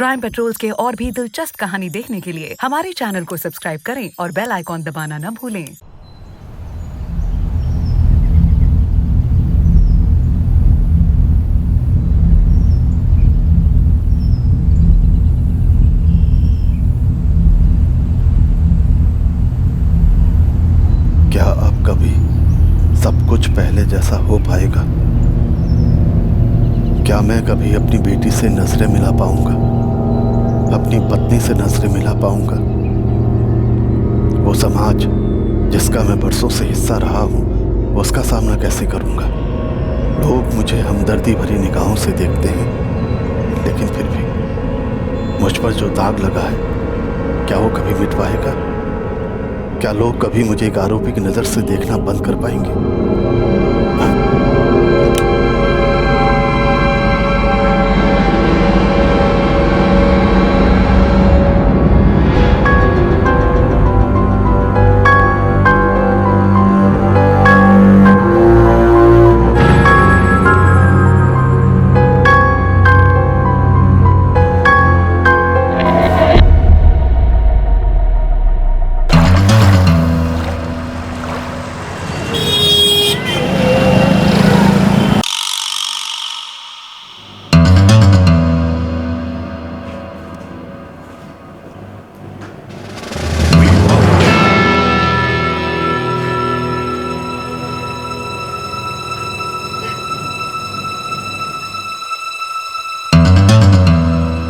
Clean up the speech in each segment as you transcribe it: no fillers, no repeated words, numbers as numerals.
Crime patrols के और भी दिलचस्प कहानी देखने के लिए हमारे चैनल को सब्सक्राइब करें और बेल आइकॉन दबाना न भूलें। क्या अब कभी सब कुछ पहले जैसा हो पाएगा? क्या मैं कभी अपनी बेटी से नजरें मिला पाऊंगा, अपनी पत्नी से नजरें मिला पाऊंगा? वो समाज जिसका मैं बरसों से हिस्सा रहा हूं, उसका सामना कैसे करूंगा? लोग मुझे हमदर्दी भरी निगाहों से देखते हैं, लेकिन फिर भी मुझ पर जो दाग लगा है, क्या वो कभी मिट पाएगा? क्या लोग कभी मुझे एक आरोपी की नजर से देखना बंद कर पाएंगे?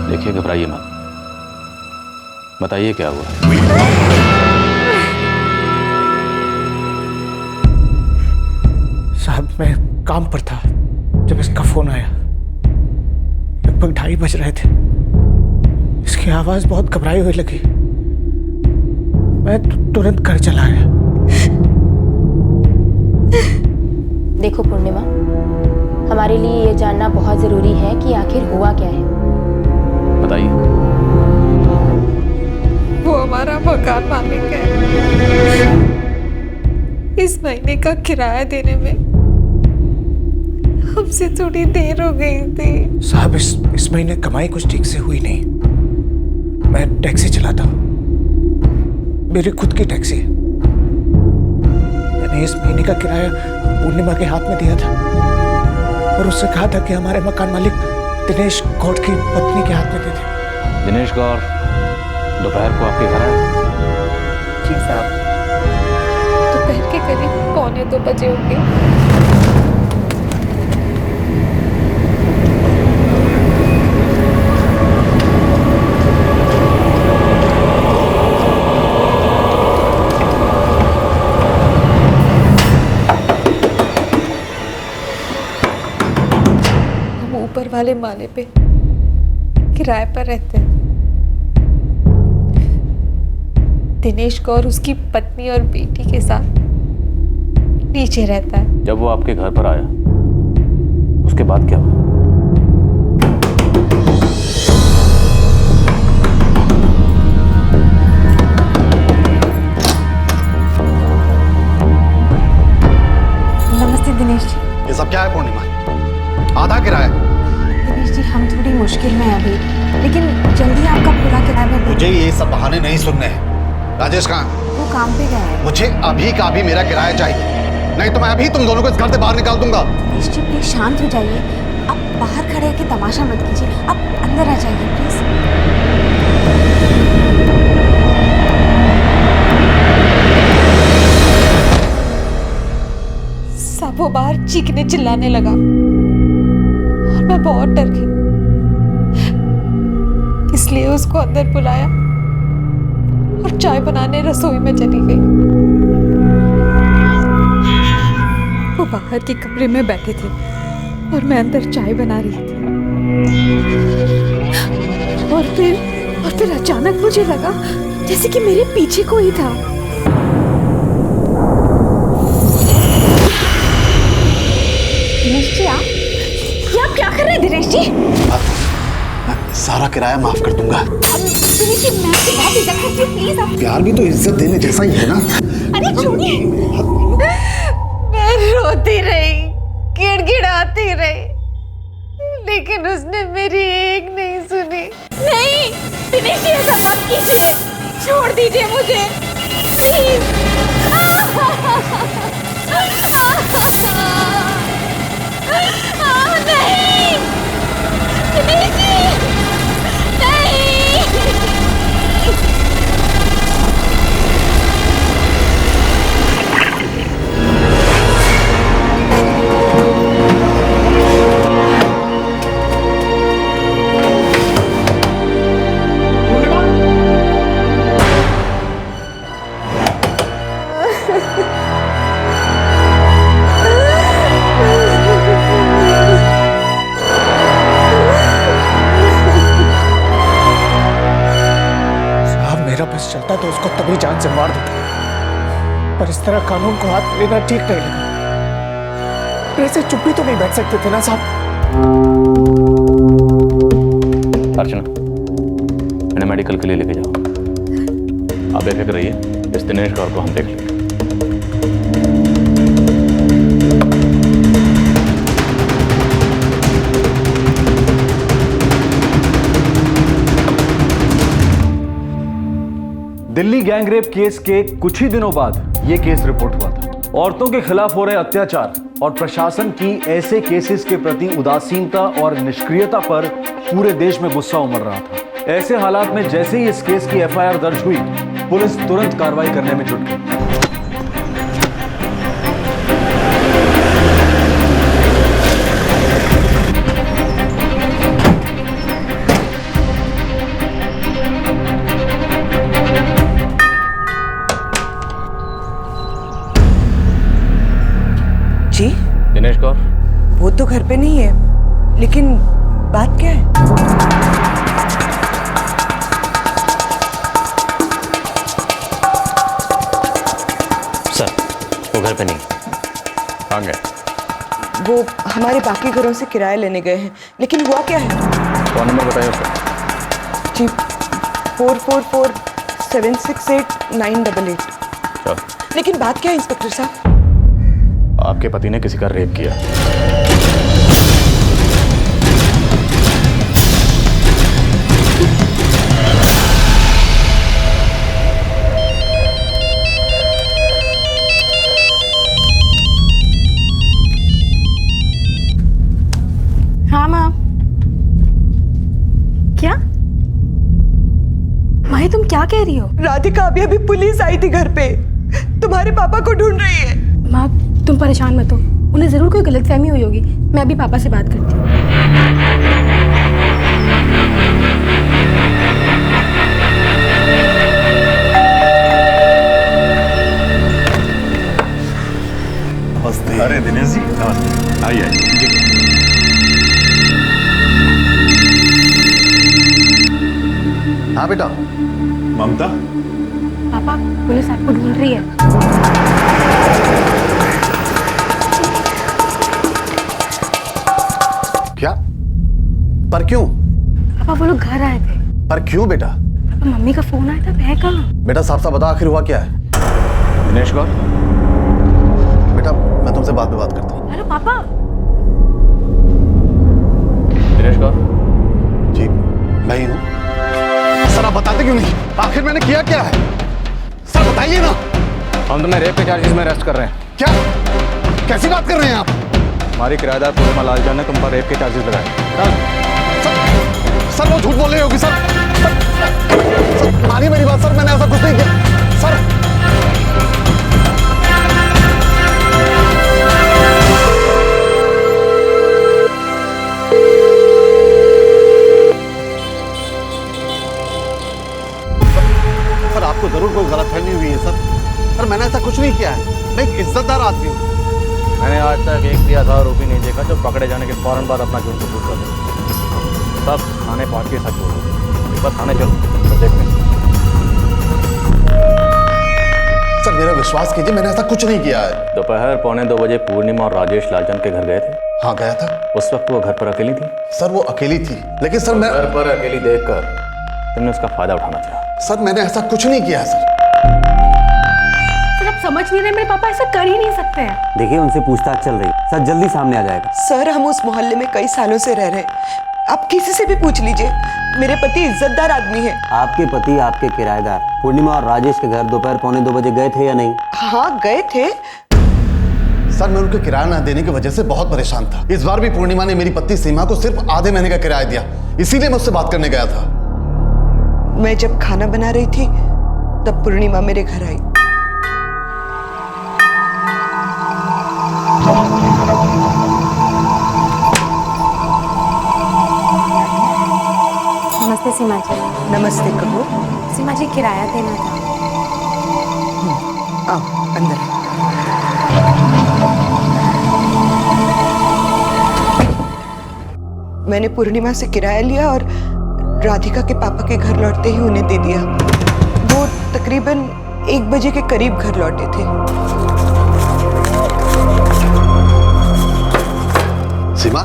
देखिए, घबराइए मत। बताइए क्या हुआ? साहब, मैं काम पर था जब इसका फोन आया। लगभग 2:30 बज रहे थे। इसकी आवाज बहुत घबराई हुई लगी। मैं तुरंत घर चला आया। देखो पूर्णिमा, हमारे लिए ये जानना बहुत जरूरी है कि आखिर हुआ क्या है। बताइए। वो हमारा मकान मालिक है। इस महीने का किराया देने में हमसे थोड़ी देर हो गई थी। साहब, इस महीने कमाई कुछ ठीक से हुई नहीं। मैं टैक्सी चलाता हूँ, मेरी खुद की टैक्सी है। मैंने इस महीने का किराया पूर्णिमा के हाथ में दिया था और उससे कहा था कि हमारे मकान मालिक दिनेश गौड़ की पत्नी के हाथ में दे दे। दिनेश गौड़ दोपहर को आपके घर आए? जी साहब, दोपहर के करीब 1:45 बजे होंगे। हम ऊपर वाले माले पे किराए पर रहते हैं। दिनेश गौर उसकी पत्नी और बेटी के साथ नीचे रहता है। जब वो आपके घर पर आया, उसके बाद क्या हुआ? नमस्ते दिनेश जी। ये सब क्या है पूर्णिमा? आधा किराया? दिनेश जी, हम थोड़ी मुश्किल में हैं अभी, लेकिन जल्दी आपका पूरा किराया भर देंगे। मुझे ये सब बहाने नहीं सुनने हैं। राजेश कहाँ? वो काम पे गया है। मुझे अभी का अभी मेरा किराया चाहिए, नहीं तो मैं अभी तुम दोनों को इस घर से बाहर निकाल दूंगा। दिनेश जी, प्लीज शांत हो जाइए। आप बाहर खड़े होकर तमाशा मत कीजिए, आप अंदर आ जाइए प्लीज। सब वो बाहर चीखने चिल्लाने लगा और मैं बहुत डर गई, इसलिए उसको अंदर बुलाया और चाय बनाने रसोई में चली गई। वो बाहर के कमरे में बैठे थे और मैं अंदर चाय बना रही थी। और फिर अचानक मुझे लगा जैसे कि मेरे पीछे कोई था। दिनेश जी, आप क्या कर रहे हैं दिनेश जी? सारा किराया माफ कर दूंगा। दिनेश जी, मैं आपकी बात इज्जत करती हूँ, प्लीज आप। प्यार भी तो इज्जत देने जैसा ही है ना। अरे छोड़िए। मैं रोती रही, गिड़गिड़ाती रही, लेकिन उसने मेरी एक नहीं सुनी। नहीं दिनेश जी, ऐसा मत कीजिए, छोड़ दीजिए मुझे प्लीज। नहीं दिनेश जी, नहीं। मेरा बस चलता तो उसको तभी जान से मार देता, पर इस तरह कानून को हाथ में लेना ठीक नहीं लगा। फिर ऐसे चुप भी तो नहीं बैठ सकते थे ना साहब। अर्चना, इन्हें मेडिकल के लिए लेके जाओ। आप बेफिक्र रहिए, इस दिनेश कौर को हम देख लेंगे। दिल्ली गैंगरेप केस के कुछ ही दिनों बाद यह केस रिपोर्ट हुआ था। औरतों के खिलाफ हो रहे अत्याचार और प्रशासन की ऐसे केसेस के प्रति उदासीनता और निष्क्रियता पर पूरे देश में गुस्सा उमड़ रहा था। ऐसे हालात में जैसे ही इस केस की एफआईआर दर्ज हुई, पुलिस तुरंत कार्रवाई करने में जुट गई। जी, दिनेश कौर, वो तो घर पे नहीं है, लेकिन बात क्या है? सर, वो घर पे नहीं। कहाँ गए? वो हमारे बाकी घरों से किराया लेने गए हैं, लेकिन हुआ क्या है? फोन नंबर बताइए उसका। जी, 4447689888। चलो। लेकिन बात क्या है इंस्पेक्टर साहब? आपके पति ने किसी का रेप किया। हाँ माँ। क्या माही, तुम क्या कह रही हो? राधिका, अभी अभी पुलिस आई थी घर पे, तुम्हारे पापा को ढूंढ रही है। माँ तुम परेशान मत हो, उन्हें जरूर कोई गलतफहमी हुई होगी। मैं अभी पापा से बात करती हूँ। नमस्ते। अरे दिनेश जी, नमस्ते। आइए आइए। हाँ बेटा। ममता, पापा पुलिस आपको ढूंढ रही है। क्या? पर क्यों? पापा वो लोग घर आए थे। पर क्यों बेटा? पापा मम्मी का फोन आया था, वह कहाँ? बेटा साफ साफ बता, आखिर हुआ क्या है? दिनेश कौर, बेटा मैं तुमसे बाद में बात करता हूँ। हेलो पापा। दिनेश कौर। जी मैं ही हूँ। सर आप बताते क्यों नहीं? आखिर मैंने किया क्या है? सर बताइए ना। हम तुम्हें रेप के चार्जेस में अरेस्ट कर रहे हैं। क्या? कैसी बात कर रहे हैं आप? हमारी किराएदार पूर्णिमा लालचंद ने तुम पर रेप के चार्जेस लगाए। सर वो झूठ बोल रही होगी सर। सर मानिए मेरी बात सर, मैंने ऐसा कुछ नहीं किया सर। सर आपको जरूर कोई गलतफहमी हुई है सर। सर मैंने ऐसा कुछ नहीं किया है, मैं एक इज्जतदार आदमी हूँ। मैंने आज तक एक भी आधार आरोपी नहीं देखा जो पकड़े जाने के फौरन बाद अपना जुर्म कबूल कर दे। सब थाने पहुंच के सच बोलो। एक बार थाने चलो तो देखते हैं। सर मेरा विश्वास कीजिए, मैंने ऐसा कुछ नहीं किया है। दोपहर 1:45 पूर्णिमा और राजेश लालचंद के घर गए थे। हाँ गया था। उस वक्त वो घर पर अकेली थी। सर वो अकेली थी, लेकिन सर मैं घर पर अकेली देखकर तुमने उसका फायदा उठाना चाहा। सर मैंने ऐसा कुछ नहीं किया है सर। सर आप समझ नहीं रहे मेरे पापा ऐसा कर ही नहीं सकते हैं। देखिए उनसे पूछताछ चल रही है, सच जल्दी सामने आ जाएगा। सर हम उस मोहल्ले में कई सालों से रह रहे हैं, आप किसी से भी पूछ लीजिए, मेरे पति इज्जतदार आदमी है। आपके पति आपके किराएदार पूर्णिमा और राजेश के घर दोपहर 1:45 बजे गए थे या नहीं? हाँ गए थे। सर मैं उनके किराया ना देने की वजह से बहुत परेशान था। इस बार भी पूर्णिमा ने मेरी पत्नी सीमा को सिर्फ आधे महीने का किराया दिया, इसीलिए मैं उससे बात करने गया था। मैं जब खाना बना रही थी तब पूर्णिमा मेरे घर आई। नमस्ते सीमा जी। नमस्ते। कहो। सीमा जी किराया देना था। आओ अंदर। मैंने पूर्णिमा से किराया लिया और राधिका के पापा के घर लौटते ही उन्हें दे दिया। वो तकरीबन 1 बजे के करीब घर लौटे थे। सीमा,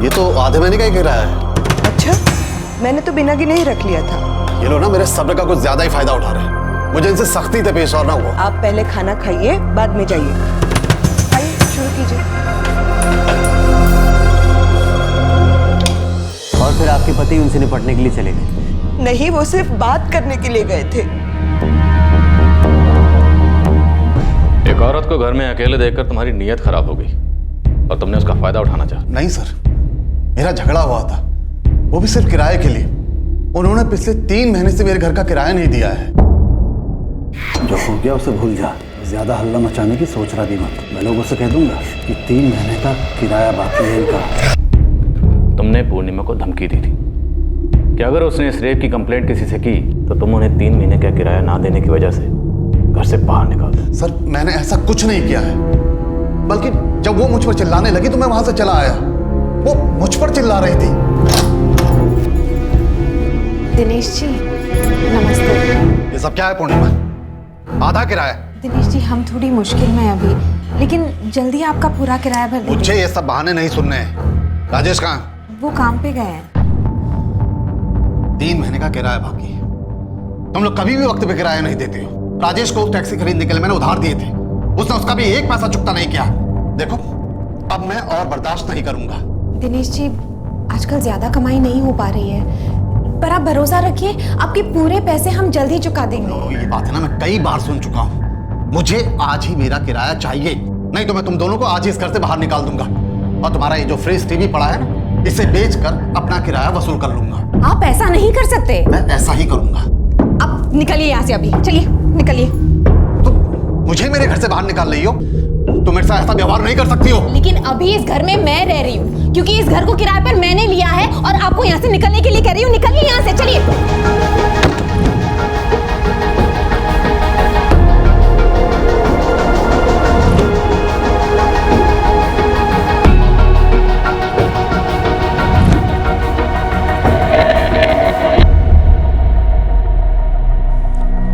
ये तो आधे महीने का ही किराया है। अच्छा, मैंने तो बिना गिने ही रख लिया था। ये लोग ना मेरे सब्र का कुछ ज्यादा ही फायदा उठा रहे हैं। मुझे इनसे सख्ती से पेश आना हुआ। आप पहले खाना खाइए, बाद में जाइए। आइए शुरू कीजिए। और फिर आपके पति उनसे निपटने के लिए चले गए? नहीं, वो सिर्फ बात करने के लिए गए थे। एक औरत को घर में अकेले देखकर तुम्हारी नीयत खराब हो गई और तुमने उसका फायदा उठाना चाहा। नहीं सर, मेरा झगड़ा हुआ था, वो भी सिर्फ किराए के लिए। उन्होंने पिछले 3 महीने से मेरे घर का किराया नहीं दिया है। जो हो गया उसे भूल जा, ज्यादा हल्ला मचाने की सोच रहा भी मत। मैं लोगों से कह दूंगा कि 3 महीने का किराया बाकी है इनका। तुमने पूर्णिमा को धमकी दी थी कि अगर उसने इस रेप की कंप्लेंट किसी से की तो तुम उन्हें 3 महीने का किराया ना देने की वजह से घर से बाहर निकाल दो। सर मैंने ऐसा कुछ नहीं किया है, बल्कि जब वो मुझ पर चिल्लाने लगी तो मैं वहां से चला आया। वो मुझ पर चिल्ला रही थी। दिनेश जी नमस्ते। ये सब क्या है पूर्णिमा? आधा किराया? दिनेश जी हम थोड़ी मुश्किल में हैं अभी, लेकिन जल्दी आपका पूरा किराया भर देंगे। मुझे ये सब बहाने नहीं सुनने हैं। राजेश कहाँ? वो काम पे गए हैं। 3 महीने का किराया बाकी है। तुम लोग कभी भी वक्त पे किराया नहीं देते हो। राजेश को टैक्सी खरीदने के लिए मैंने उधार दिए थे, उसने उसका भी 1 पैसा चुकता नहीं किया। देखो अब मैं और बर्दाश्त नहीं करूंगा। दिनेश जी आजकल ज्यादा कमाई नहीं हो पा रही है, पर आप भरोसा रखिए आपके पूरे पैसे हम जल्द ही चुका देंगे। ये बात है ना, मैं कई बार सुन चुका हूँ। मुझे आज ही मेरा किराया चाहिए, नहीं तो मैं तुम दोनों को आज ही इस घर से बाहर निकाल दूंगा। और तुम्हारा ये जो फ्रिज टीवी पड़ा है ना, इसे बेचकर अपना किराया वसूल कर लूंगा। आप ऐसा नहीं कर सकते। मैं ऐसा ही करूंगा। अब निकलिए यहाँ से, अभी चलिए निकलिए। तुम मुझे मेरे घर से बाहर निकाल रही हो? तुम मेरे साथ ऐसा व्यवहार नहीं कर सकती हो। लेकिन अभी इस घर में मैं रह रही हूँ, क्योंकि इस घर को किराए पर मैंने लिया है और आपको यहाँ से निकलने के लिए कह रही हूँ। निकलिए यहाँ से, चलिए।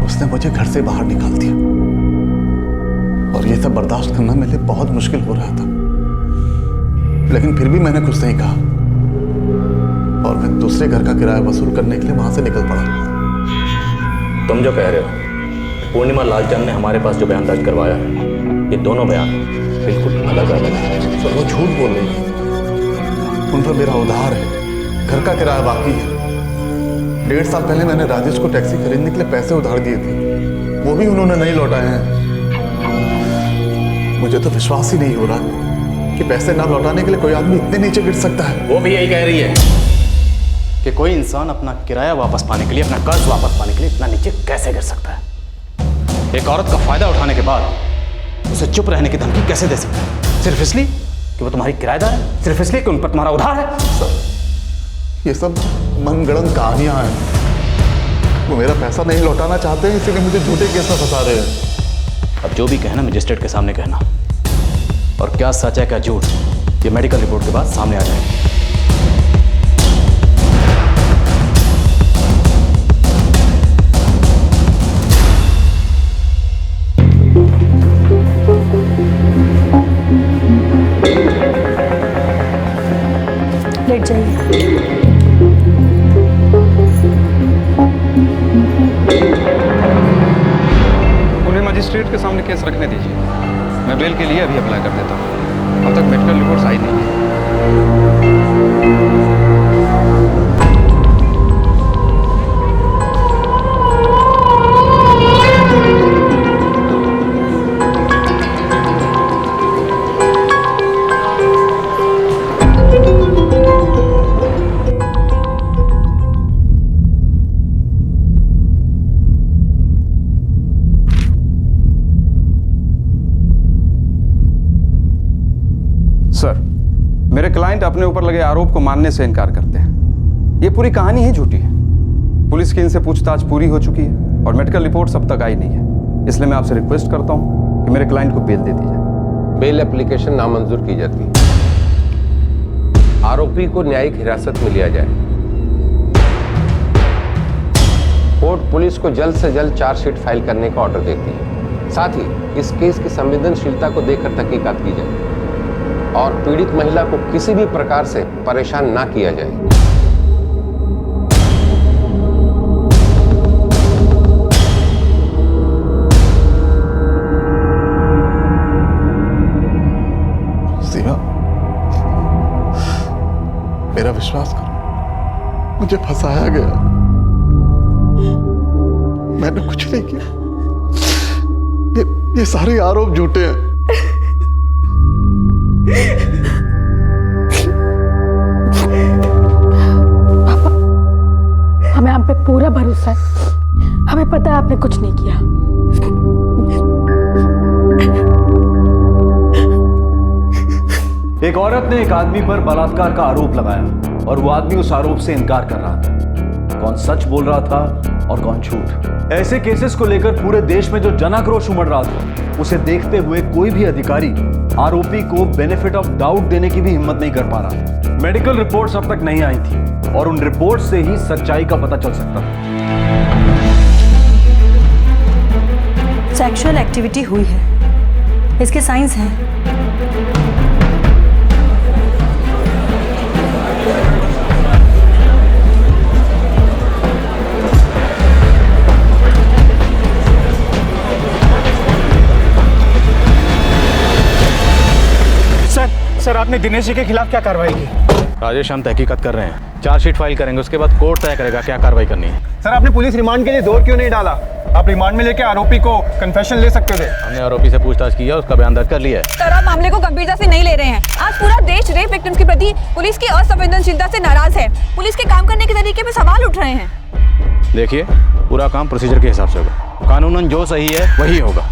उसने मुझे घर से बाहर निकाल दिया और ये सब बर्दाश्त करना मेरे लिए बहुत मुश्किल हो रहा था, लेकिन फिर भी मैंने कुछ नहीं कहा और मैं दूसरे घर का किराया वसूल करने के लिए वहां से निकल पड़ा। तुम जो कह रहे हो, पूर्णिमा लालचंद ने हमारे पास जो बयान दर्ज करवाया है, ये दोनों बयान बिल्कुल अलग अलग हैं। सर वो झूठ बोल रही है। उन पर मेरा उधार है, घर का किराया बाकी है। 1.5 साल पहले मैंने राजेश को टैक्सी खरीदने के लिए पैसे उधार दिए थे, वो भी उन्होंने नहीं लौटाए हैं। मुझे तो विश्वास ही नहीं हो रहा कि पैसे ना लौटाने के लिए कोई आदमी इतने नीचे गिर सकता है। वो भी यही कह रही है कि कोई इंसान अपना किराया वापस पाने के लिए, अपना कर्ज वापस पाने के लिए इतना नीचे कैसे गिर सकता है। एक औरत का फायदा उठाने के बाद उसे चुप रहने की धमकी कैसे दे सकता है, सिर्फ इसलिए कि वो तुम्हारी किराएदार है, सिर्फ इसलिए कि उन पर तुम्हारा उधार है। ये सब मनगढ़ंत कहानियां हैं। वो मेरा पैसा नहीं लौटाना चाहते हैं, इसीलिए मुझे झूठे केस में फंसा रहे हैं। अब जो भी कहना मजिस्ट्रेट के सामने कहना, और क्या सच है क्या झूठ, ये मेडिकल रिपोर्ट के बाद सामने आ जाएगा। लेट जाइए। मजिस्ट्रेट के सामने केस रखने दीजिए। मैं बेल के लिए अभी अप्लाई कर देता हूँ। अब तक मेडिकल रिपोर्ट्स आई नहीं है। सर, मेरे क्लाइंट अपने ऊपर लगे आरोप को मानने से इनकार करते हैं। ये पूरी कहानी ही झूठी है। पुलिस की इनसे पूछताछ पूरी हो चुकी है और मेडिकल रिपोर्ट अब तक आई नहीं है। इसलिए मैं आपसे रिक्वेस्ट करता हूं कि मेरे क्लाइंट को बेल दे दी जाए। बेल एप्लीकेशन नामंजूर की जाती है। आरोपी को न्यायिक हिरासत में लिया जाए। कोर्ट पुलिस को जल्द से जल्द चार्जशीट फाइल करने का ऑर्डर देती है। साथ ही इस केस की संवेदनशीलता को देखकर तहकीकात की जाए और पीड़ित महिला को किसी भी प्रकार से परेशान ना किया जाए। सीमा, मेरा विश्वास करो, मुझे फंसाया गया। मैंने कुछ नहीं किया। ये सारे आरोप झूठे हैं। पापा, हमें आप पे पूरा भरोसा है। हमें पता है आपने कुछ नहीं किया। एक औरत ने एक आदमी पर बलात्कार का आरोप लगाया और वो आदमी उस आरोप से इनकार कर रहा था। कौन सच बोल रहा था और कौन झूठ? ऐसे केसेस को लेकर पूरे देश में जो जनाक्रोश उमड़ रहा था, उसे देखते हुए कोई भी अधिकारी आरोपी को बेनिफिट ऑफ डाउट देने की भी हिम्मत नहीं कर पा रहा था। मेडिकल रिपोर्ट्स अब तक नहीं आई थी और उन रिपोर्ट्स से ही सच्चाई का पता चल सकता था। सेक्सुअल एक्टिविटी हुई है, इसके साइंस हैं। सर, आपने दिनेश जी के खिलाफ क्या कार्रवाई की? राजेश, हम तहकीकात कर रहे हैं। चार्जशीट फाइल करेंगे, उसके बाद कोर्ट तय करेगा क्या कार्रवाई करनी है। सर, आपने पुलिस रिमांड के लिए दौर क्यों नहीं डाला? आप रिमांड में लेके आरोपी को कन्फेशन ले सकते थे। हमने आरोपी से पूछताछ की है, उसका बयान दर्ज कर लिया है। सर, आप मामले को गंभीरता से नहीं ले रहे हैं। आज पूरा देश रेप विक्टिम्स के प्रति पुलिस की असंवेदनशीलता से नाराज है। पुलिस के काम करने के तरीके पे सवाल उठ रहे हैं। देखिए, पूरा काम प्रोसीजर के हिसाब से होगा। कानूनन जो सही है वही होगा।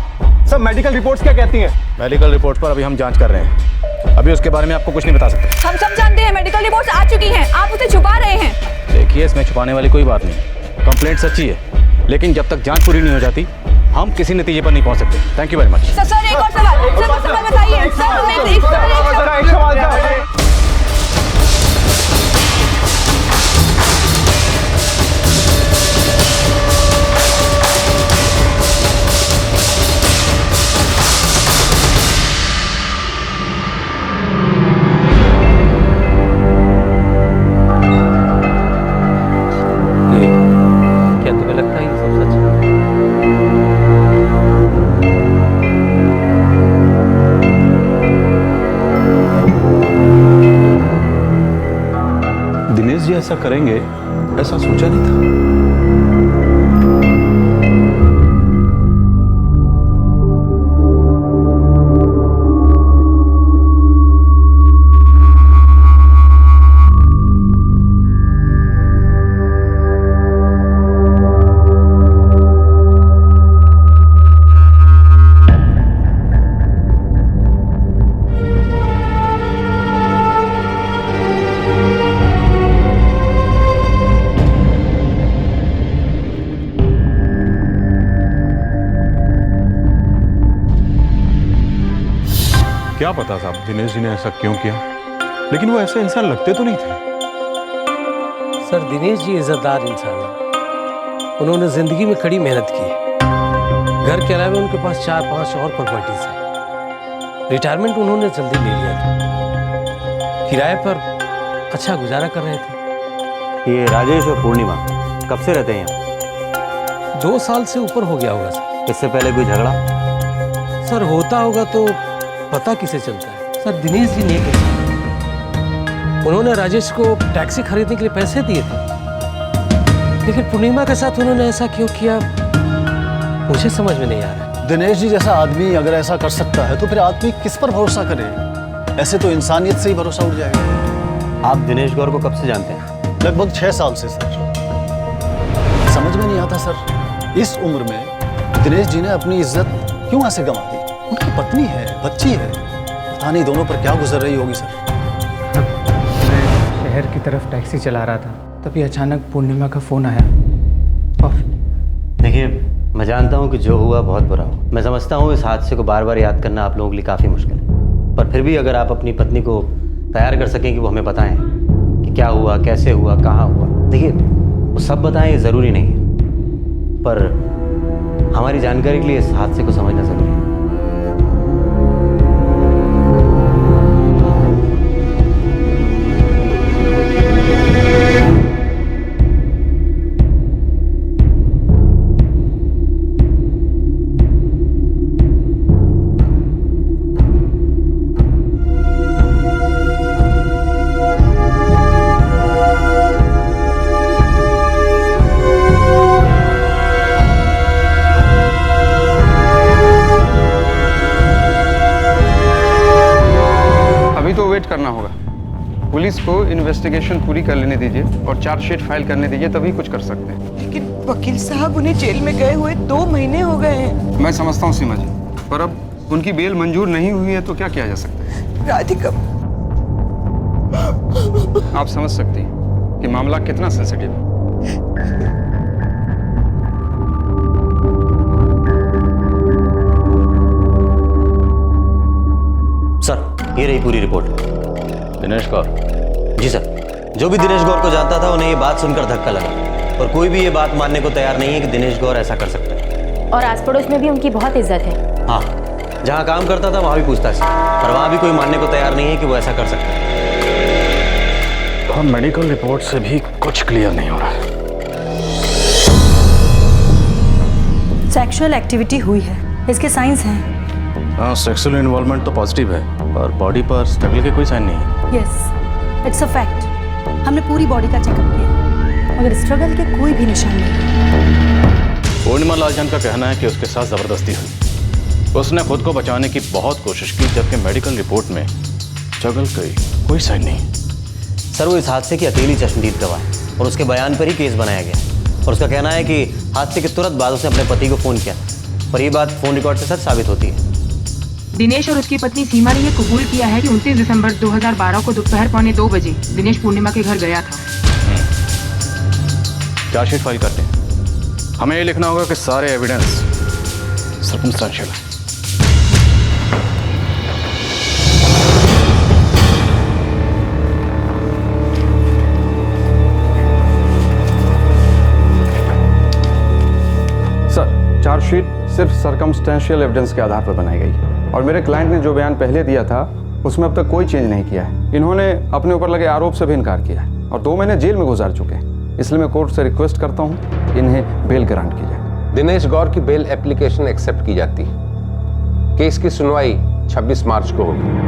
सर, मेडिकल रिपोर्ट्स क्या कहती हैं? मेडिकल रिपोर्ट पर अभी हम जांच कर रहे हैं। अभी उसके बारे में आपको कुछ नहीं बता सकते। हम सब जानते हैं, मेडिकल रिपोर्ट्स आ चुकी हैं। आप उसे छुपा रहे हैं। देखिए, इसमें छुपाने वाली कोई बात नहीं। कंप्लेंट सच्ची है, लेकिन जब तक जांच पूरी नहीं हो जाती हम किसी नतीजे पर नहीं पहुंच सकते। Thank you very much. Sir, एक और सवाल। सर, सवाल बताइए। सर, एक सवाल। क्या तुम्हें लगता है ये सब सच है? दिनेश जी ऐसा करेंगे ऐसा सोचा नहीं था। क्या पता साहब दिनेश जी ने ऐसा क्यों किया, लेकिन वो ऐसे इंसान लगते तो नहीं थे। सर, दिनेश जी इज्जतदार इंसान है। उन्होंने जिंदगी में कड़ी मेहनत की है। घर के अलावा उनके पास 4-5 और प्रॉपर्टीज हैं। रिटायरमेंट उन्होंने जल्दी ले लिया था। किराए पर अच्छा गुजारा कर रहे थे। ये राजेश और पूर्णिमा कब से रहते हैं यहाँ? 2 साल से ऊपर हो गया होगा सर। इससे पहले कोई झगड़ा? सर होता होगा तो पता किसे चलता है? सर दिनेश जी ने कहा उन्होंने राजेश को टैक्सी खरीदने के लिए पैसे दिए थे, लेकिन पूर्णिमा के साथ उन्होंने ऐसा क्यों किया मुझे समझ में नहीं आ रहा। दिनेश जी जैसा आदमी अगर ऐसा कर सकता है तो फिर आदमी किस पर भरोसा करे? ऐसे तो इंसानियत से ही भरोसा उठ जाएगा। आप दिनेश गौर को कब से जानते हैं? लगभग 6 साल से सर। समझ में नहीं आता सर, इस उम्र में दिनेश जी ने अपनी इज्जत क्यों ऐसे गंवा दी? उनकी पत्नी है, बच्ची है, पता नहीं दोनों पर क्या गुजर रही होगी सर। मैं शहर की तरफ टैक्सी चला रहा था, तभी अचानक पूर्णिमा का फोन आया। और देखिए, मैं जानता हूँ कि जो हुआ बहुत बुरा हुआ। मैं समझता हूँ इस हादसे को बार बार याद करना आप लोगों के लिए काफ़ी मुश्किल है, पर फिर भी अगर आप अपनी पत्नी को तैयार कर सकें कि वो हमें बताएं कि क्या हुआ, कैसे हुआ, कहाँ हुआ। देखिए, वो सब बताएं ये ज़रूरी नहीं है, पर हमारी जानकारी के लिए इस हादसे को समझना ज़रूरी है। करना होगा। पुलिस को इन्वेस्टिगेशन पूरी कर लेने दीजिए और चार्जशीट फाइल करने दीजिए, तभी कुछ कर सकते हैं। लेकिन वकील साहब, उन्हें जेल में गए हुए 2 महीने हो गए हैं। मैं समझता हूँ सीमा जी, पर अब उनकी बेल मंजूर नहीं हुई है तो क्या किया जा सकता है? राधिका, आप समझ सकती हैं कि मामला कितना सेंसिटिव है। सर, ये रही पूरी रिपोर्ट। दिनेश गौर? जी सर, जो भी दिनेश गौर को जानता था उन्हें ये बात सुनकर धक्का लगा, और कोई भी ये बात मानने को तैयार नहीं है कि दिनेश गौर ऐसा कर सकता है। और आस पड़ोस में भी उनकी बहुत इज्जत है। हाँ, जहाँ काम करता था वहाँ भी पूछताछ, पर वहाँ भी कोई मानने को तैयार नहीं है कि वो ऐसा कर सकता है। और मेडिकल रिपोर्ट से भी कुछ क्लियर नहीं हो रहा है। सेक्सुअल एक्टिविटी हुई है, इसके साइंस हैं। हाँ, सेक्सुअल इन्वॉल्वमेंट तो पॉजिटिव है, पर बॉडी पर स्ट्रगल के कोई साइन नहीं है। Yes, it's a fact. हमने पूरी बॉडी का चेकअप किया, मगर स्ट्रगल के कोई भी निशान नहीं। पूर्णिमा लालचंद का कहना है कि उसके साथ जबरदस्ती हुई। उसने खुद को बचाने की बहुत कोशिश की, जबकि मेडिकल रिपोर्ट में स्ट्रगल की कोई साइन नहीं। सर, वो इस हादसे की अकेली चश्मदीद गवाह है और उसके बयान पर ही केस बनाया गया, और उसका कहना है कि हादसे के तुरंत बाद उसने अपने पति को फ़ोन किया, पर यह बात फ़ोन रिकॉर्ड से सच साबित होती है। दिनेश और उसकी पत्नी सीमा ने यह कबूल किया है कि 29 दिसंबर 2012 को दोपहर 1:45 बजे दिनेश पूर्णिमा के घर गया था। चार्जशीट फाइल करते हैं। हमें ये लिखना होगा कि सारे एविडेंस सर्कमस्टेंशियल है। सर, चार्जशीट सिर्फ सर्कमस्टेंशियल एविडेंस के आधार पर बनाई गई है, और मेरे क्लाइंट ने जो बयान पहले दिया था उसमें अब तक कोई चेंज नहीं किया है। इन्होंने अपने ऊपर लगे आरोप से भी इनकार किया है और 2 महीने जेल में गुजार चुके हैं। इसलिए मैं कोर्ट से रिक्वेस्ट करता हूं इन्हें बेल ग्रांट की जाए। दिनेश गौर की बेल एप्लीकेशन एक्सेप्ट की जाती है। केस की सुनवाई 26 मार्च को होगी।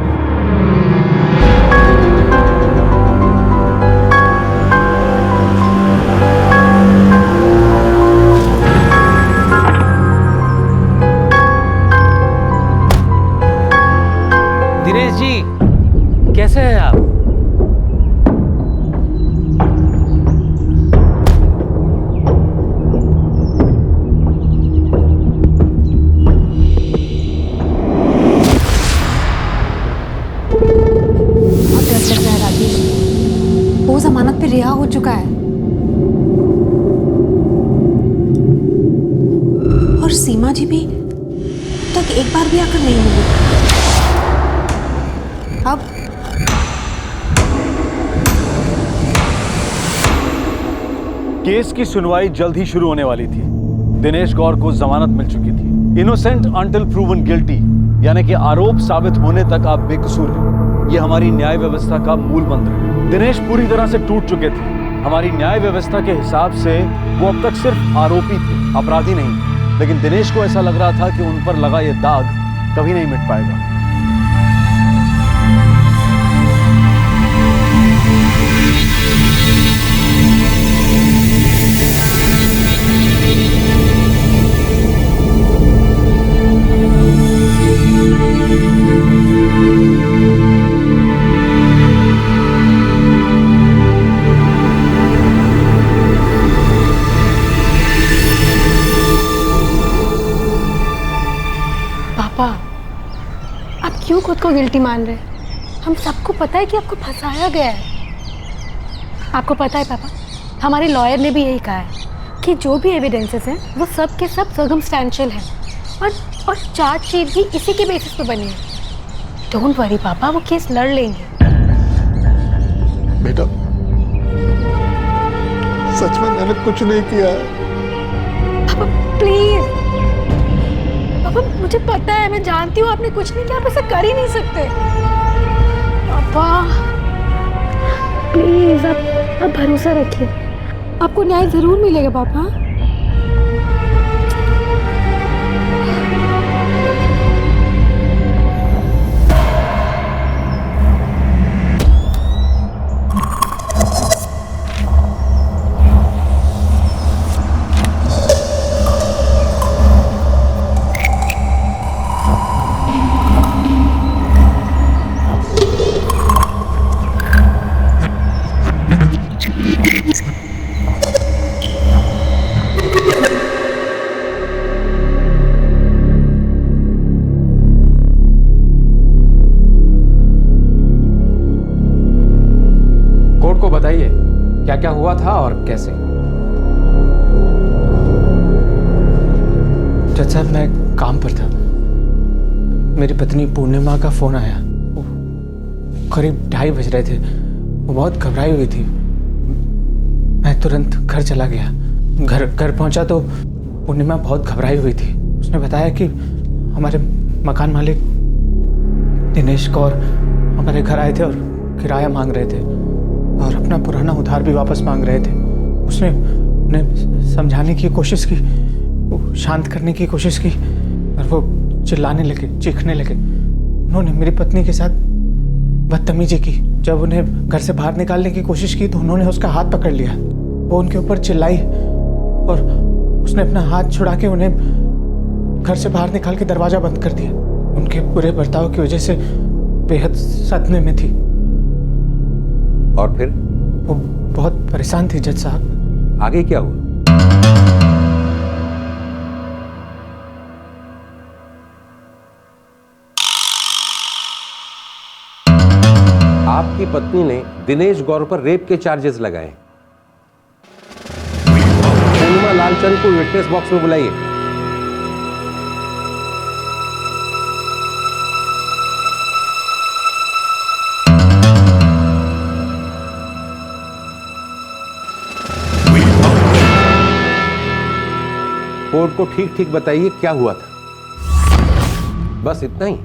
दिनेश जी, कैसे हैं आप? राजेश, वो जमानत पे रिहा हो चुका है, और सीमा जी भी तक एक बार भी आकर नहीं मिली। अब केस की सुनवाई जल्द ही शुरू होने वाली थी। दिनेश गौर को जमानत मिल चुकी थी। इनोसेंट अंटिल प्रूवन गिल्टी, यानी कि आरोप साबित होने तक आप बेकसूर हैं। यह हमारी न्याय व्यवस्था का मूल मंत्र है। दिनेश पूरी तरह से टूट चुके थे। हमारी न्याय व्यवस्था के हिसाब से वो अब तक सिर्फ आरोपी थे, अपराधी नहीं। लेकिन दिनेश को ऐसा लग रहा था कि उन पर लगा ये दाग कभी नहीं मिट पाएगा। पापा, आप क्यों खुद को गिल्टी मान रहे हैं? हम सबको पता है कि आपको फंसाया गया है। आपको पता है पापा, हमारे लॉयर ने भी यही कहा है कि जो भी एविडेंसेस हैं वो सब के सब सर्कमस्टेंशियल हैं और चार्जशीट भी इसी के बेसिस पे बनी है। डोंट वरी पापा, वो केस लड़ लेंगे। बेटा, सच में मैंने कुछ नहीं किया। पापा प्लीज, पापा मुझे पता है, मैं जानती हूँ आपने कुछ नहीं किया, आप ऐसा कर ही नहीं सकते। पापा प्लीज, आप भरोसा रखिए, आपको न्याय जरूर मिलेगा पापा। बताइए क्या क्या हुआ था और कैसे। जज साहब, मैं काम पर था, मेरी पत्नी पूर्णिमा का फोन आया। करीब 2:30 बज रहे थे, वो बहुत घबराई हुई थी। मैं तुरंत घर चला गया। घर पहुंचा तो पूर्णिमा बहुत घबराई हुई थी। उसने बताया कि हमारे मकान मालिक दिनेश कौर हमारे घर आए थे और किराया मांग रहे थे और अपना पुराना उधार भी वापस मांग रहे थे। उसने उन्हें समझाने की कोशिश की, शांत करने की कोशिश की और वो चिल्लाने लगे, चीखने लगे। उन्होंने मेरी पत्नी के साथ बदतमीजी की। जब उन्हें घर से बाहर निकालने की कोशिश की तो उन्होंने उसका हाथ पकड़ लिया। वो उनके ऊपर चिल्लाई और उसने अपना हाथ छुड़ा के उन्हें घर से बाहर निकाल के दरवाजा बंद कर दिया। उनके बुरे बर्ताव की वजह से बेहद सदमे में थी। और फिर? वो बहुत परेशान थी जज साहब। आगे क्या हुआ? आपकी पत्नी ने दिनेश गौर पर रेप के चार्जेस लगाए। पूर्णिमा लालचंद को विटनेस बॉक्स में बुलाइए। कोर्ट को ठीक ठीक बताइए क्या हुआ था। बस इतना ही,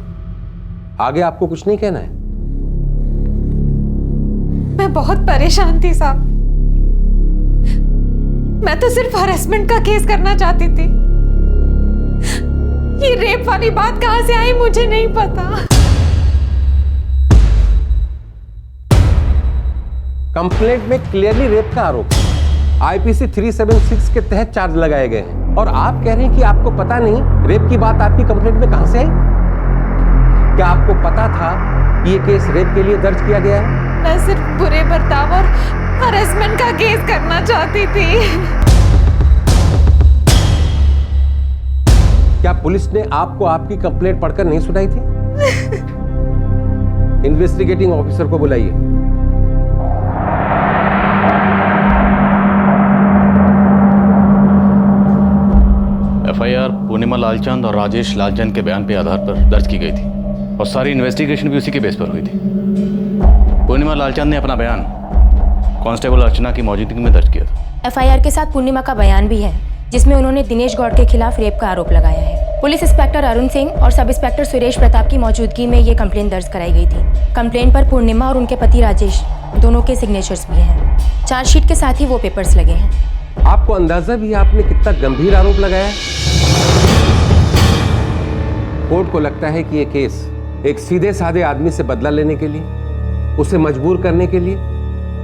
आगे आपको कुछ नहीं कहना है। मैं बहुत परेशान थी साहब। मैं तो सिर्फ हरेसमेंट का केस करना चाहती थी। ये रेप वाली बात कहां से आई मुझे नहीं पता। कंप्लेंट में क्लियरली रेप का आरोप है। आईपीसी 376 के तहत चार्ज लगाए गए हैं और आप कह रहे हैं कि आपको पता नहीं रेप की बात आपकी कंप्लेंट में कहां से आई? क्या आपको पता था कि ये केस रेप के लिए दर्ज किया गया है? मैं सिर्फ बुरे बर्ताव और हरेसमेंट का केस करना चाहती थी। क्या पुलिस ने आपको आपकी कंप्लेंट पढ़कर नहीं सुनाई थी? इन्वेस्टिगेटिंग ऑफिसर को बुलाइए। एफआईआर पूर्णिमा लालचंद और राजेश लालचंद के बयान के आधार पर दर्ज की गई थी और सारी इन्वेस्टिगेशन भी उसी के बेस पर हुई थी। पूर्णिमा लालचंद ने अपना बयान कांस्टेबल अर्चना की मौजूदगी में दर्ज किया था। एफआईआर के साथ पूर्णिमा का बयान भी है जिसमें उन्होंने दिनेश गौड़ के खिलाफ रेप का आरोप लगाया है। पुलिस इंस्पेक्टर अरुण सिंह और सब इंस्पेक्टर सुरेश प्रताप की मौजूदगी में ये कंप्लेंट दर्ज कराई गई थी। कंप्लेंट पर पूर्णिमा और उनके पति राजेश दोनों के सिग्नेचर्स भी हैं। चार्जशीट के साथ ही वो पेपर्स लगे हैं। आपको अंदाजा भी आपने कितना गंभीर आरोप लगाया? कोर्ट को लगता है कि ये केस एक सीधे साधे आदमी से बदला लेने के लिए, उसे मजबूर करने के लिए,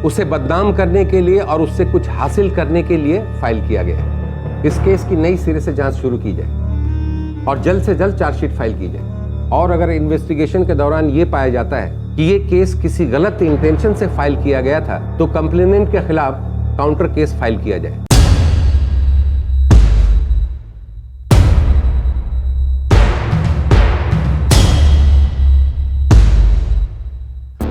उसे बदनाम करने के लिए और उससे कुछ हासिल करने के लिए फाइल किया गया है। इस केस की नई सिरे से जांच शुरू की जाए और जल्द से जल्द चार्जशीट फाइल की जाए। और अगर इन्वेस्टिगेशन के दौरान यह पाया जाता है कि ये केस किसी गलत इंटेंशन से फाइल किया गया था तो कंप्लेनेंट के खिलाफ काउंटर केस फाइल किया जाए।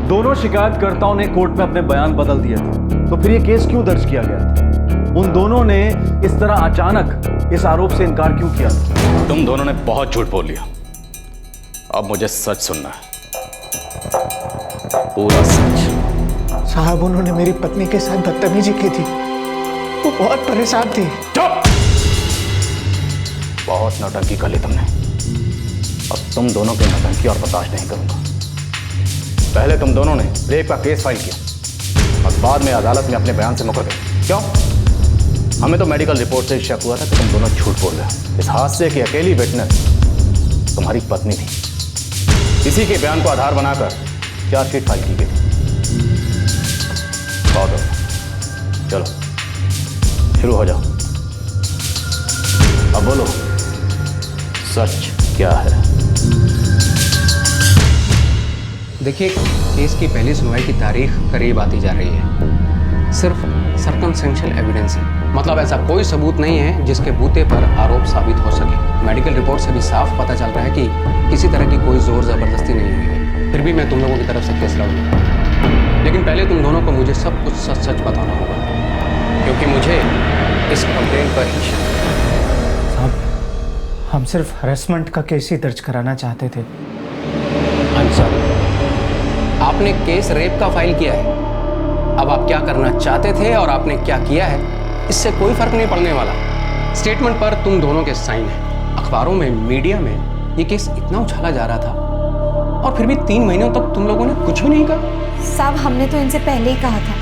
दोनों शिकायतकर्ताओं ने कोर्ट में अपने बयान बदल दिए थे, तो फिर ये केस क्यों दर्ज किया गया था? उन दोनों ने इस तरह अचानक इस आरोप से इनकार क्यों किया? तुम दोनों ने बहुत झूठ बोल लिया। अब मुझे सच सुनना है, पूरा सच। साहब, उन्होंने मेरी पत्नी के साथ बदतमीजी की थी, वो बहुत परेशान थी। चुप! बहुत नौटंकी कर ली तुमने। अब तुम दोनों की नौटंकी और बर्दाश्त नहीं करूंगा। पहले तुम दोनों ने रेप का केस फाइल किया और बाद में अदालत में अपने बयान से मुकर गए। क्यों? हमें तो मेडिकल रिपोर्ट से शक हुआ था कि तुम दोनों झूठ बोल रहे हो। इस हादसे की अकेली विटनेस तुम्हारी पत्नी थी। इसी के बयान को आधार बनाकर चार्जशीट फाइल की गई। बहुत हो, चलो शुरू हो जाओ। अब बोलो, सच क्या है? देखिए, केस की पहली सुनवाई की तारीख करीब आती जा रही है। सिर्फ सर्कमस्टेंशियल एविडेंस है, मतलब ऐसा कोई सबूत नहीं है जिसके बूते पर आरोप साबित हो सके। मेडिकल रिपोर्ट से भी साफ पता चल रहा है कि किसी तरह की कोई जोर जबरदस्ती नहीं हुई है। फिर भी मैं तुम लोगों की तरफ से केस लड़ूंगा, लेकिन पहले तुम दोनों को मुझे सब कुछ सच सच बताना होगा, क्योंकि मुझे इस कंप्लेंट पर ही शक है। साहब, हम सिर्फ हरेसमेंट का केस ही दर्ज कराना चाहते थे। आंसर, आपने केस रेप का फाइल किया है। अब आप क्या करना चाहते थे और आपने क्या किया है, इससे कोई फर्क नहीं पड़ने वाला। स्टेटमेंट पर तुम दोनों के साइन हैं। अखबारों में, मीडिया में ये केस इतना उछाला जा रहा था और फिर भी 3 महीनों तक तुम लोगों ने कुछ भी नहीं कहा। साहब, हमने तो इनसे पहले ही कहा था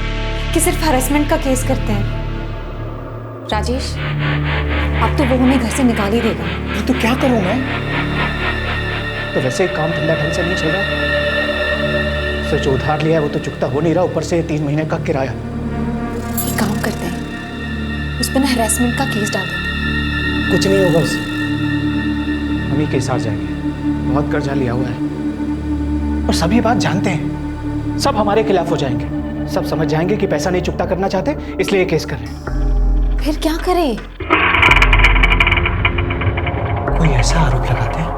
कि सिर्फ हरेसमेंट का केस करते हैं। राजेश, अब तो वो हमें घर से निकाल ही देगा। तो क्या करूं मैं? तो वैसे ही काम धंधा ढंग से नहीं चल रहा। जो उधार लिया है वो तो चुकता हो नहीं रहा, ऊपर से 3 महीने का किराया। एक काम करते हैं, उस पर ना हरेसमेंट का केस डाल देते हैं। कुछ नहीं होगा उससे, हम ही केस हार जाएंगे। बहुत कर्जा लिया हुआ है और सभी बात जानते हैं। सब हमारे खिलाफ हो जाएंगे। सब समझ जाएंगे कि पैसा नहीं चुकता करना चाहते, इसलिए ये केस कर रहे हैं। फिर क्या करें? कोई ऐसा आरोप लगाते हैं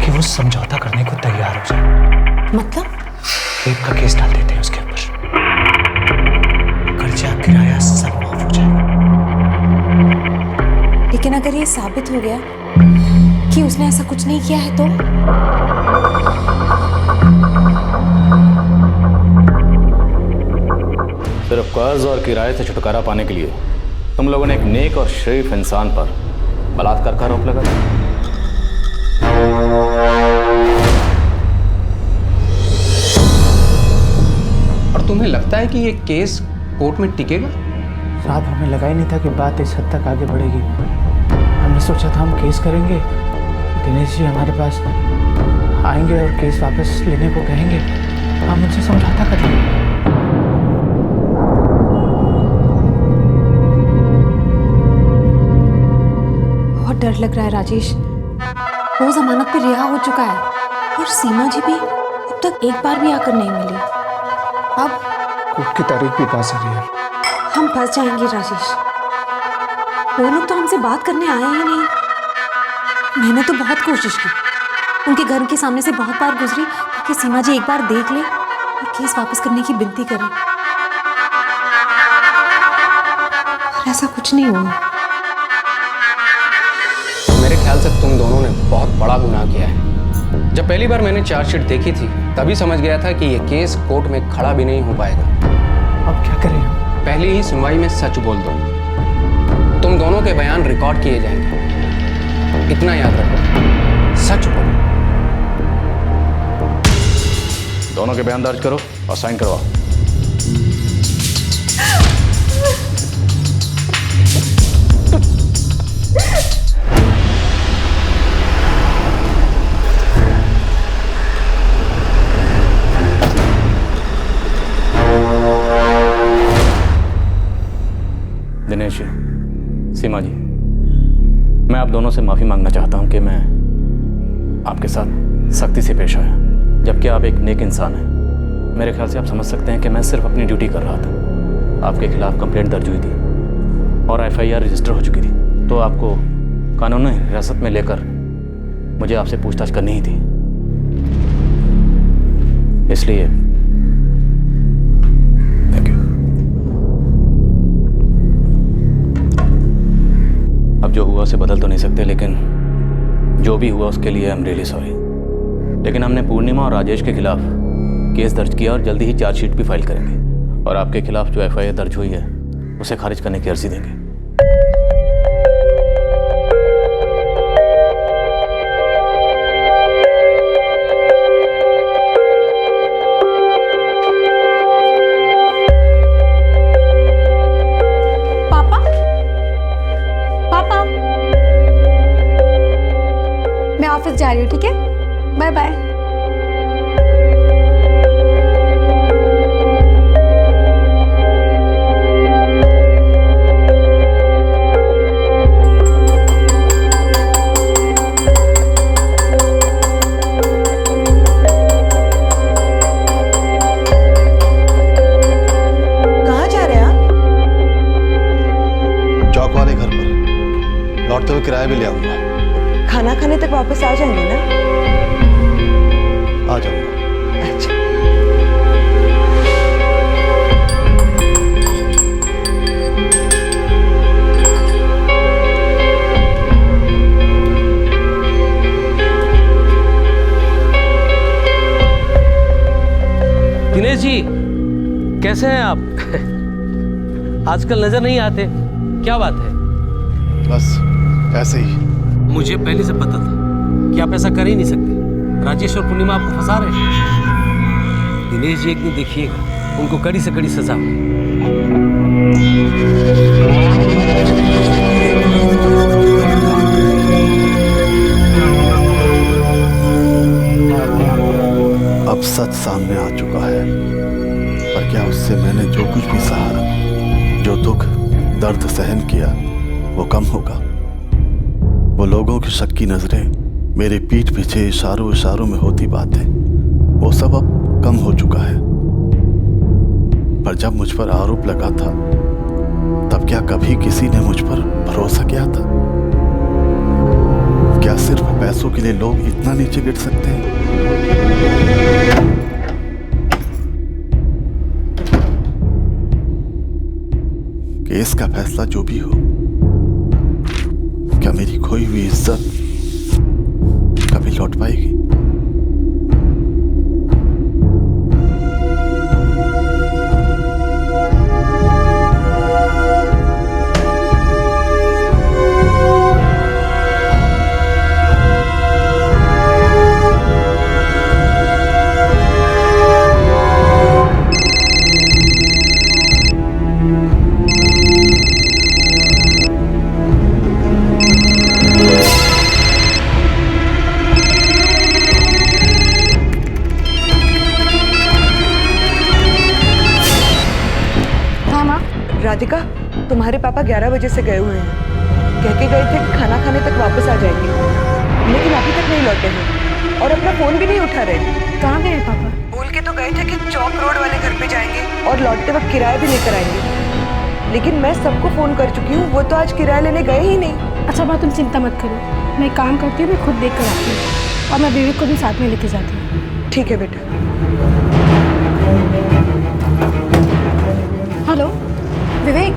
कि वो समझौता करने को तैयार हो जाए। मतलब? रेप का केस डाल देते हैं उसके ऊपर, कर्जा किराया सब माफ हो जाएगा। लेकिन अगर ये साबित हो गया कि उसने ऐसा कुछ नहीं किया है तो? सिर्फ कर्ज और किराए से छुटकारा पाने के लिए तुम लोगों ने एक नेक और शरीफ इंसान पर बलात्कार का आरोप लगाया। तुम्हें लगता है कि ये केस कोर्ट में टिकेगा? साहब, हमें लगा ही नहीं था कि बात इस हद तक आगे बढ़ेगी। हमने सोचा था हम केस करेंगे, दिनेश जी हमारे पास आएंगे और केस वापस लेने को कहेंगे, हम उनसे समझौता कर लेंगे। बहुत डर लग रहा है राजेश। वो जमानत पे रिहा हो चुका है और सीमा जी भी अब तक एक बार भी आकर नहीं मिली। अब कोर्ट की तारीख भी पास आ रही है। हम फंस जाएंगे राजेश। वो लोग तो हमसे बात करने आए ही नहीं। मैंने तो बहुत कोशिश की, उनके घर के सामने से बहुत बार गुजरी ताकि सीमा जी एक बार देख ले और केस वापस करने की विनती करें, पर ऐसा कुछ नहीं हुआ। मेरे ख्याल से तुम दोनों ने बहुत बड़ा गुनाह किया है। जब पहली बार मैंने चार्जशीट देखी थी तभी समझ गया था कि यह केस कोर्ट में खड़ा भी नहीं हो पाएगा। अब क्या करें? पहली ही सुनवाई में सच बोल दो। तुम दोनों के बयान रिकॉर्ड किए जाएंगे, इतना याद रखो, सच बोलो। दोनों के बयान दर्ज करो और साइन करवाओ। सीमा जी, मैं आप दोनों से माफ़ी मांगना चाहता हूं कि मैं आपके साथ सख्ती से पेश आया, जबकि आप एक नेक इंसान हैं। मेरे ख्याल से आप समझ सकते हैं कि मैं सिर्फ अपनी ड्यूटी कर रहा था। आपके खिलाफ कंप्लेंट दर्ज हुई थी और FIR रजिस्टर हो चुकी थी, तो आपको कानूनी हिरासत में लेकर मुझे आपसे पूछताछ करनी ही थी। इसलिए थैंक यू। अब जो हुआ उसे बदल तो नहीं सकते, लेकिन जो भी हुआ उसके लिए आई एम रियली सॉरी। लेकिन हमने पूर्णिमा और राजेश के खिलाफ केस दर्ज किया और जल्दी ही चार्जशीट भी फाइल करेंगे और आपके खिलाफ जो FIR दर्ज हुई है उसे खारिज करने की अर्जी देंगे। पापा, पापा, मैं ऑफिस जा रही हूँ, ठीक है? Bye bye. कहाँ जा रहे हैं आप? चौक वाले घर पर लौटते हुए किराया भी ले आऊंगा। खाना खाने तक वापस आ जाएंगे ना? आ जाऊंगा। अच्छा। दिनेश जी, कैसे हैं आप? आजकल नजर नहीं आते, क्या बात है? बस ऐसे ही। मुझे पहले से पता था कि आप ऐसा कर ही नहीं सकते। राजेश और पूर्णिमा आपको फंसा रहे हैं। दिनेश जी, एक दिन देखिएगा, उनको कड़ी से कड़ी सजा अब सच सामने आ चुका है, पर क्या उससे मैंने जो कुछ भी सहा, जो दुख दर्द सहन किया, वो कम होगा? वो लोगों की शक की नजरें, मेरे पीठ पीछे इशारों इशारों में होती बातें, वो सब अब कम हो चुका है। पर जब मुझ पर आरोप लगा था, तब क्या कभी किसी ने मुझ पर भरोसा किया था? क्या सिर्फ पैसों के लिए लोग इतना नीचे गिर सकते हैं? केस का फैसला जो भी हो, क्या मेरी खोई हुई इज्जत कभी लौट पाएगी? राधिका, तुम्हारे पापा 11 बजे से गए हुए हैं। कह के गए थे कि खाना खाने तक वापस आ जाएंगे, लेकिन अभी तक नहीं लौटे हैं और अपना फोन भी नहीं उठा रहे। कहाँ गए पापा? बोल के तो गए थे कि चौक रोड वाले घर पे जाएंगे और लौटते वक्त किराया भी लेकर आएंगे, लेकिन मैं सबको फोन कर चुकी हूँ, वो तो आज किराया लेने गए ही नहीं। अच्छा बात, तुम चिंता मत करो, मैं एक काम करती हूँ, मैं खुद देख कर आती हूँ और मैं विवेक को भी साथ में लेके जाती हूँ। ठीक है बेटा। हेलो विवेक।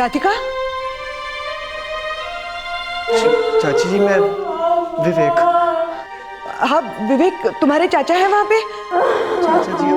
राधिका? चाची जी, मैं विवेक। हाँ विवेक, तुम्हारे चाचा है वहां पे? चाचा जी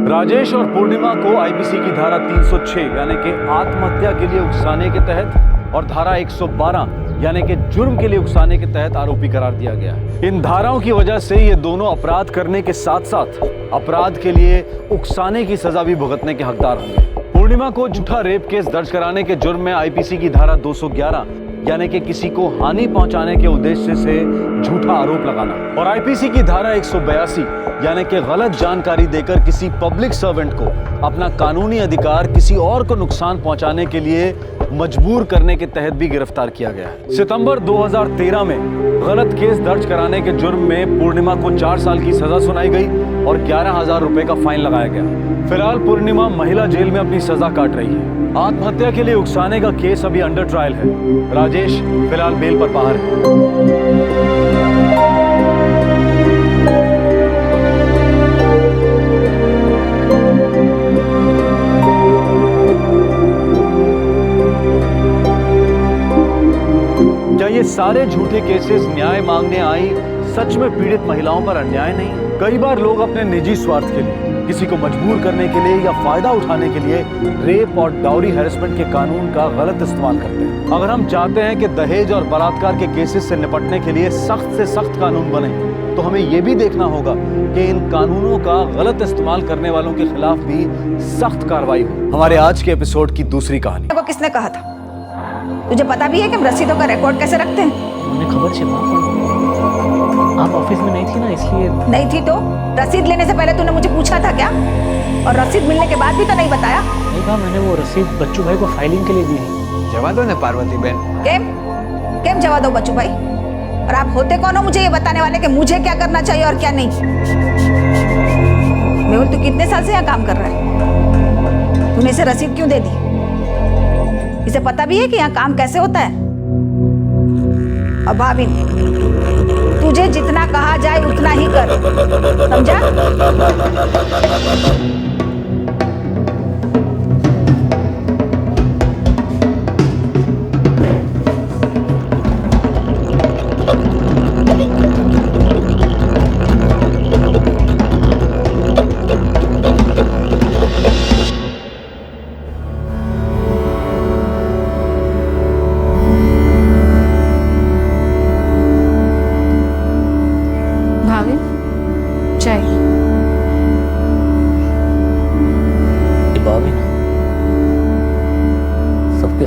राजेश और पूर्णिमा को आईपीसी की धारा 306 यानी कि आत्महत्या के लिए उकसाने के तहत और धारा 112 यानी कि जुर्म के लिए उकसाने के तहत आरोपी करार दिया गया है। इन धाराओं की वजह से ये दोनों अपराध करने के साथ साथ अपराध के लिए उकसाने की सजा भी भुगतने के हकदार होंगे। पूर्णिमा को झूठा रेप केस दर्ज कराने के जुर्म में आईपीसी की धारा 211 यानी कि किसी को हानि पहुंचाने के उद्देश्य से झूठा आरोप लगाना और आईपीसी की धारा 182 यानी कि गलत जानकारी देकर किसी पब्लिक सर्वेंट को अपना कानूनी अधिकार किसी और को नुकसान पहुंचाने के लिए मजबूर करने के तहत भी गिरफ्तार किया गया है। सितंबर 2013 में गलत केस दर्ज कराने के जुर्म में पूर्णिमा को 4 साल की सजा सुनाई गई और 11,000 रुपए का फाइन लगाया गया। फिलहाल पूर्णिमा महिला जेल में अपनी सजा काट रही है। आत्महत्या के लिए उकसाने का केस अभी अंडर ट्रायल है। राजेश फिलहाल बेल पर बाहर है। क्या ये सारे झूठे केसेस न्याय मांगने आई सच में पीड़ित महिलाओं पर अन्याय नहीं? कई बार लोग अपने निजी स्वार्थ के लिए, किसी को मजबूर करने के लिए या फायदा उठाने के लिए रेप और डाउरी हैरेसमेंट के कानून का गलत इस्तेमाल करते हैं। अगर हम चाहते हैं कि दहेज और बलात्कार के केसेस से निपटने के लिए सख्त से सख्त कानून बने, तो हमें ये भी देखना होगा कि इन कानूनों का गलत इस्तेमाल करने वालों के खिलाफ भी सख्त कार्रवाई हो। हमारे आज के एपिसोड की दूसरी कहानी। को किसने कहा था? तुझे पता भी है कि हम रसीदों का रिकॉर्ड कैसे रखते हैं? मुझे खबर चला, आप ऑफिस में नहीं थी ना, इसलिए। नहीं थी तो रसीद लेने से पहले तूने मुझे पूछा था क्या? और रसीद मिलने के बाद भी तो नहीं बताया? नहीं कहा, मैंने वो रसीद बच्चू भाई को फाइलिंग के लिए दी है। जवा दो ना पार्वती बहन। केम जवा दो बच्चू भाई? और आप होते कौन हो मुझे ये बताने वाले कि मुझे क्या करना चाहिए और क्या नहीं? मेहुल, तू कितने साल से यहाँ काम कर रहा है? तूने इसे रसीद क्यों दे दी? इसे पता भी है कि यहाँ काम कैसे होता है? और भाभी, तुझे जितना कहा जाए उतना ही कर, समझा?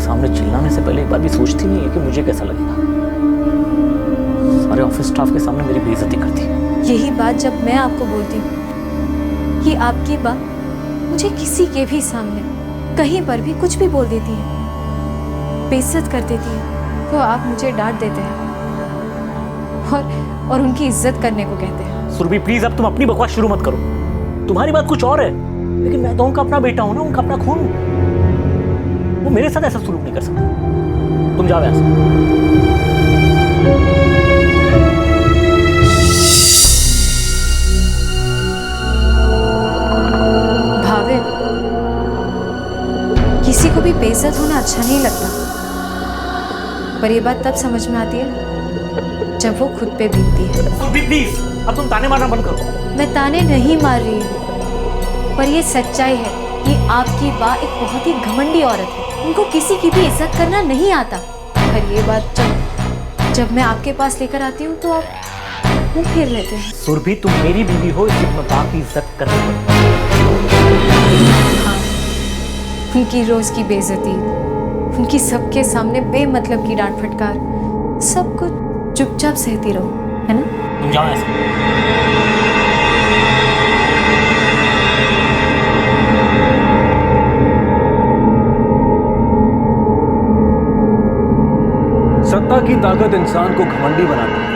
सामने चिल्लाने से पहले एक बार भी सोचती नहीं है कि मुझे कैसा लगेगा। सारे ऑफिस स्टाफ के सामने मेरी बेइज्जती करती है। यही बात जब मैं आपको बोलती हूँ कि आपकी बात मुझे किसी के भी सामने कहीं पर भी कुछ भी बोल देती है, बेइज्जत कर देती है, तो आप मुझे डांट देते हैं और उनकी इज्जत करने को कहते हैं। सुरभि प्लीज, अब तुम अपनी बकवास शुरू मत करो। तुम्हारी बात कुछ और है, लेकिन मैं तो उनका अपना बेटा हूं ना, उनका अपना खून। वो मेरे साथ ऐसा सुलूक नहीं कर सकता। तुम जाओ यहाँ से। भावे, किसी को भी बेइज्जत होना अच्छा नहीं लगता, पर ये बात तब समझ में आती है जब वो खुद पे बीतती है। प्लीज, अब तुम ताने मारना बंद करो। मैं ताने नहीं मार रही हूँ, पर ये सच्चाई है कि आपकी बा एक बहुत ही घमंडी औरत है। उनको किसी की भी इज्जत करना नहीं आता। पर ये बात जब मैं आपके पास लेकर आती हूँ तो मुंह फेर लेते हैं। सुरभि, तुम मेरी बीवी हो, इसलिए मैं बाप की इज्जत करनी पड़ती। हाँ, उनकी रोज की बेइज्जती, उनकी सबके सामने बेमतलब की डांट फटकार, सब कुछ चुपचाप सहती रहो, है ना? तुम जाओ ऐसे। सत्ता की ताकत इंसान को घमंडी बनाती है।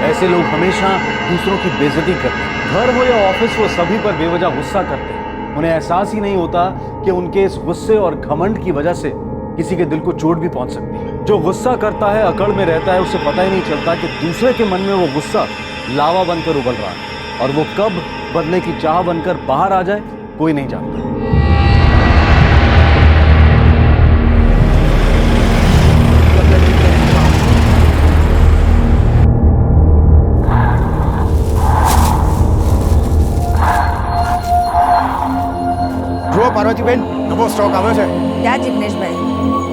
ऐसे लोग हमेशा दूसरों की बेइज्जती करते हैं। घर हो या ऑफिस, वो सभी पर बेवजह गुस्सा करते हैं। उन्हें एहसास ही नहीं होता कि उनके इस गुस्से और घमंड की वजह से किसी के दिल को चोट भी पहुंच सकती है। जो गुस्सा करता है, अकड़ में रहता है, उसे पता ही नहीं चलता कि दूसरे के मन में वो गुस्सा लावा बनकर उबल रहा है, और वो कब बदले की चाह बनकर बाहर आ जाए कोई नहीं जानता। पार्वती बहन, नवो स्टॉक आवे છે। क्या जिग्नेश भाई,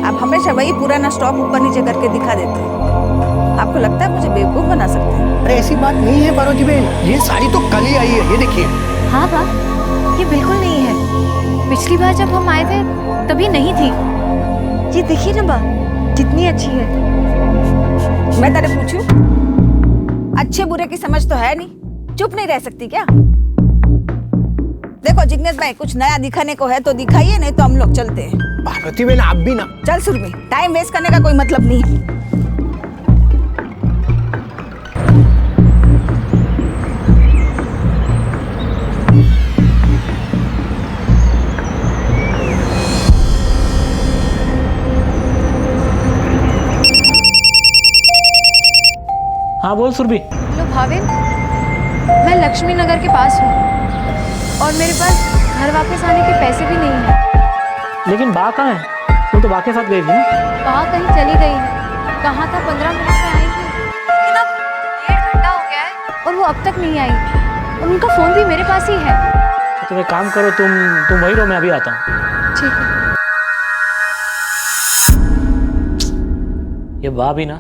आप हमेशा वही पुराना स्टॉक ऊपर नीचे करके दिखा देते हैं। आपको लगता है मुझे बेवकूफ बना सकते हैं? अरे ऐसी बात नहीं है पार्वती बहन, ये साड़ी तो कल ही आई है, ये देखिए। हाँ बा, ये बिल्कुल नहीं है। पिछली बार जब हम आए थे तभी नहीं थी। ये देखिए ना बा, कितनी अच्छी है। मैं तेरे पूछूं, अच्छे बुरे की समझ तो है नहीं, चुप नहीं रह सकती क्या? देखो जिग्नेश भाई, कुछ नया दिखाने को है तो दिखाइए, नहीं तो हम लोग चलते हैं। पार्वती बहन आप भी ना। चल सुरभि, टाइम वेस्ट करने का कोई मतलब नहीं। हाँ बोल सुरभि। हेलो भाविन, मैं लक्ष्मी नगर के पास हूँ और मेरे पास घर वापस आने के पैसे भी नहीं हैं। लेकिन बा कहाँ है? वो तो बा के साथ गई थी ना। बा कहीं चली गई है। कहाँ था, 15 मिनट में आई थी, लेकिन अब 1.5 घंटा हो गया है और वो अब तक नहीं आई। और उनका फोन भी मेरे पास ही है। तो तुम एक काम करो, तुम वही रहो, मैं अभी आता हूँ। ठीक है। ये बा भी ना।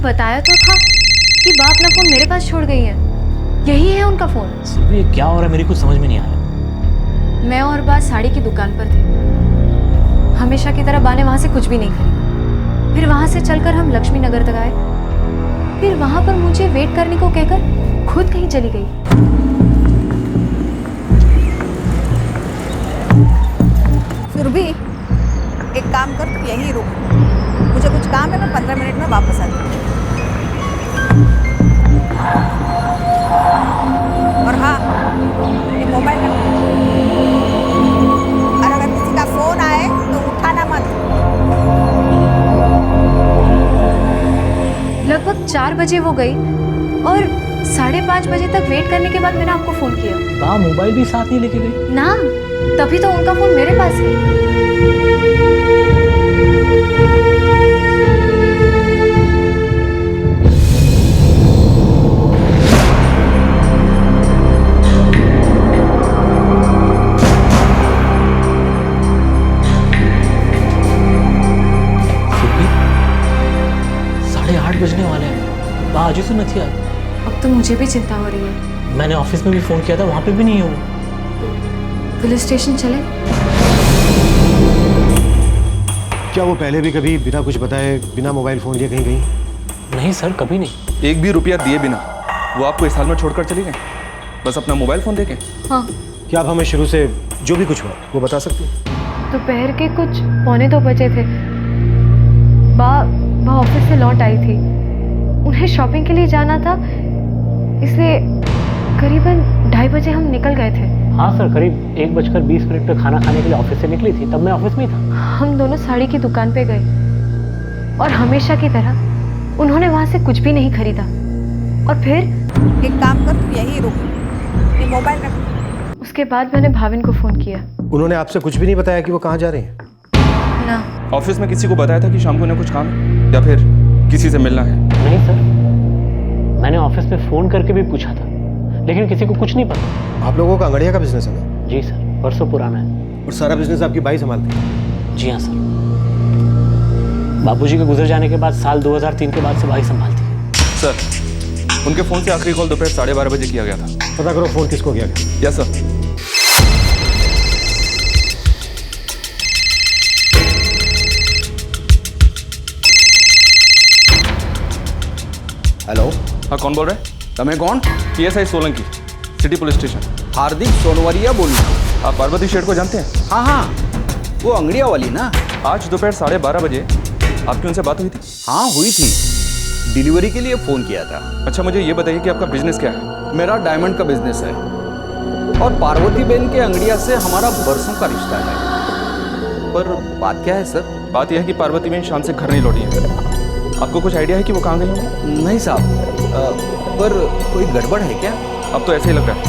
बताया तो था कि बा अपना फोन मेरे पास छोड़ गई है। यही है उनका फोन। ये क्या हो रहा है, मेरी कुछ समझ में नहीं आ रहा। मैं और बा साड़ी की दुकान पर थे। हमेशा की तरह बा ने वहां से कुछ भी नहीं खरीदा। फिर वहां से चलकर हम लक्ष्मी नगर तक आए। फिर वहां पर मुझे वेट करने को कहकर खुद कहीं चली गई। सुरभि, एक काम कर, तू यहीं रुक, मुझे कुछ काम है, मैं 15 मिनट में वापस आती हूँ। और हाँ, ये मोबाइल रख, और अगर किसी का फोन आए तो उठाना मत। लगभग 4 बजे वो गई और 5:30 बजे तक वेट करने के बाद मैंने आपको फोन किया। बा मोबाइल भी साथ नहीं लेके गई ना, तभी तो उनका फोन मेरे पास है। बजने वाले हैं, बाजू से नहीं आई। अब तो मुझे भी चिंता हो रही है। मैंने ऑफिस में भी फोन किया था, वहां पे भी नहीं है वो। पुलिस स्टेशन चले? क्या वो पहले भी कभी बिना कुछ बताए, बिना मोबाइल फोन लिए कहीं गई? नहीं सर, कभी नहीं। एक भी रुपया दिए बिना वो आपको इस हाल में छोड़कर चली गई, बस अपना मोबाइल फोन देके? हाँ। क्या आप हमें शुरू से जो भी कुछ हुआ वो बता सकते हैं? दोपहर के कुछ 1:45 बजे थे। बा ऑफिस से लौट आई थी। उन्हें शॉपिंग के लिए जाना था, इसलिए करीबन 2:30 बजे हम निकल गए थे। हाँ सर, करीब 1:20 पर खाना खाने के लिए ऑफिस से निकली थी, तब मैं ऑफिस में ही था। हम दोनों साड़ी की दुकान पे गए और हमेशा की तरह उन्होंने वहां से कुछ भी नहीं खरीदा। और फिर एक काम कर, तू यहीं रुक, ये मोबाइल रख। उसके बाद मैंने भाविन को फोन किया। उन्होंने आपसे कुछ भी नहीं बताया कि वो कहाँ जा रहे हैं? ना। ऑफिस में किसी को बताया था कि शाम को उन्हें कुछ काम है या फिर किसी से मिलना है? नहीं सर, मैंने ऑफिस में फ़ोन करके भी पूछा था, लेकिन किसी को कुछ नहीं पता। आप लोगों का अंगड़िया का बिजनेस है ना? जी सर, परसों पुराना है। और सारा बिजनेस आपकी बाई संभालती है? जी हाँ सर, बाबूजी के गुजर जाने के बाद साल 2003 के बाद से भाई संभालती है। सर, उनके फ़ोन से आखिरी कॉल दोपहर 12:30 बजे किया गया था। पता करो फ़ोन किसको किया गया। Yes sir. हेलो, हाँ कौन बोल रहे हैं? तमें कौन? PSI Solanki, city police station. Hardik Sonvariya बोल रहा हूँ। आप पार्वती शेठ को जानते हैं? हाँ हाँ, वो अंगड़िया वाली ना। आज दोपहर 12:30 बजे आपकी उनसे बात हुई थी? हाँ हुई थी, डिलीवरी के लिए फ़ोन किया था। अच्छा मुझे ये बताइए कि आपका बिजनेस क्या है? मेरा डायमंड का बिजनेस है और पार्वती बहन के अंगड़िया से हमारा बरसों का रिश्ता है। पर बात क्या है सर? बात यह है कि पार्वती बहन शाम से घर नहीं लौटी है। आपको कुछ आइडिया है कि वो कहाँ गई होंगी? नहीं साहब, पर कोई गड़बड़ है क्या? अब तो ऐसे ही लग रहा है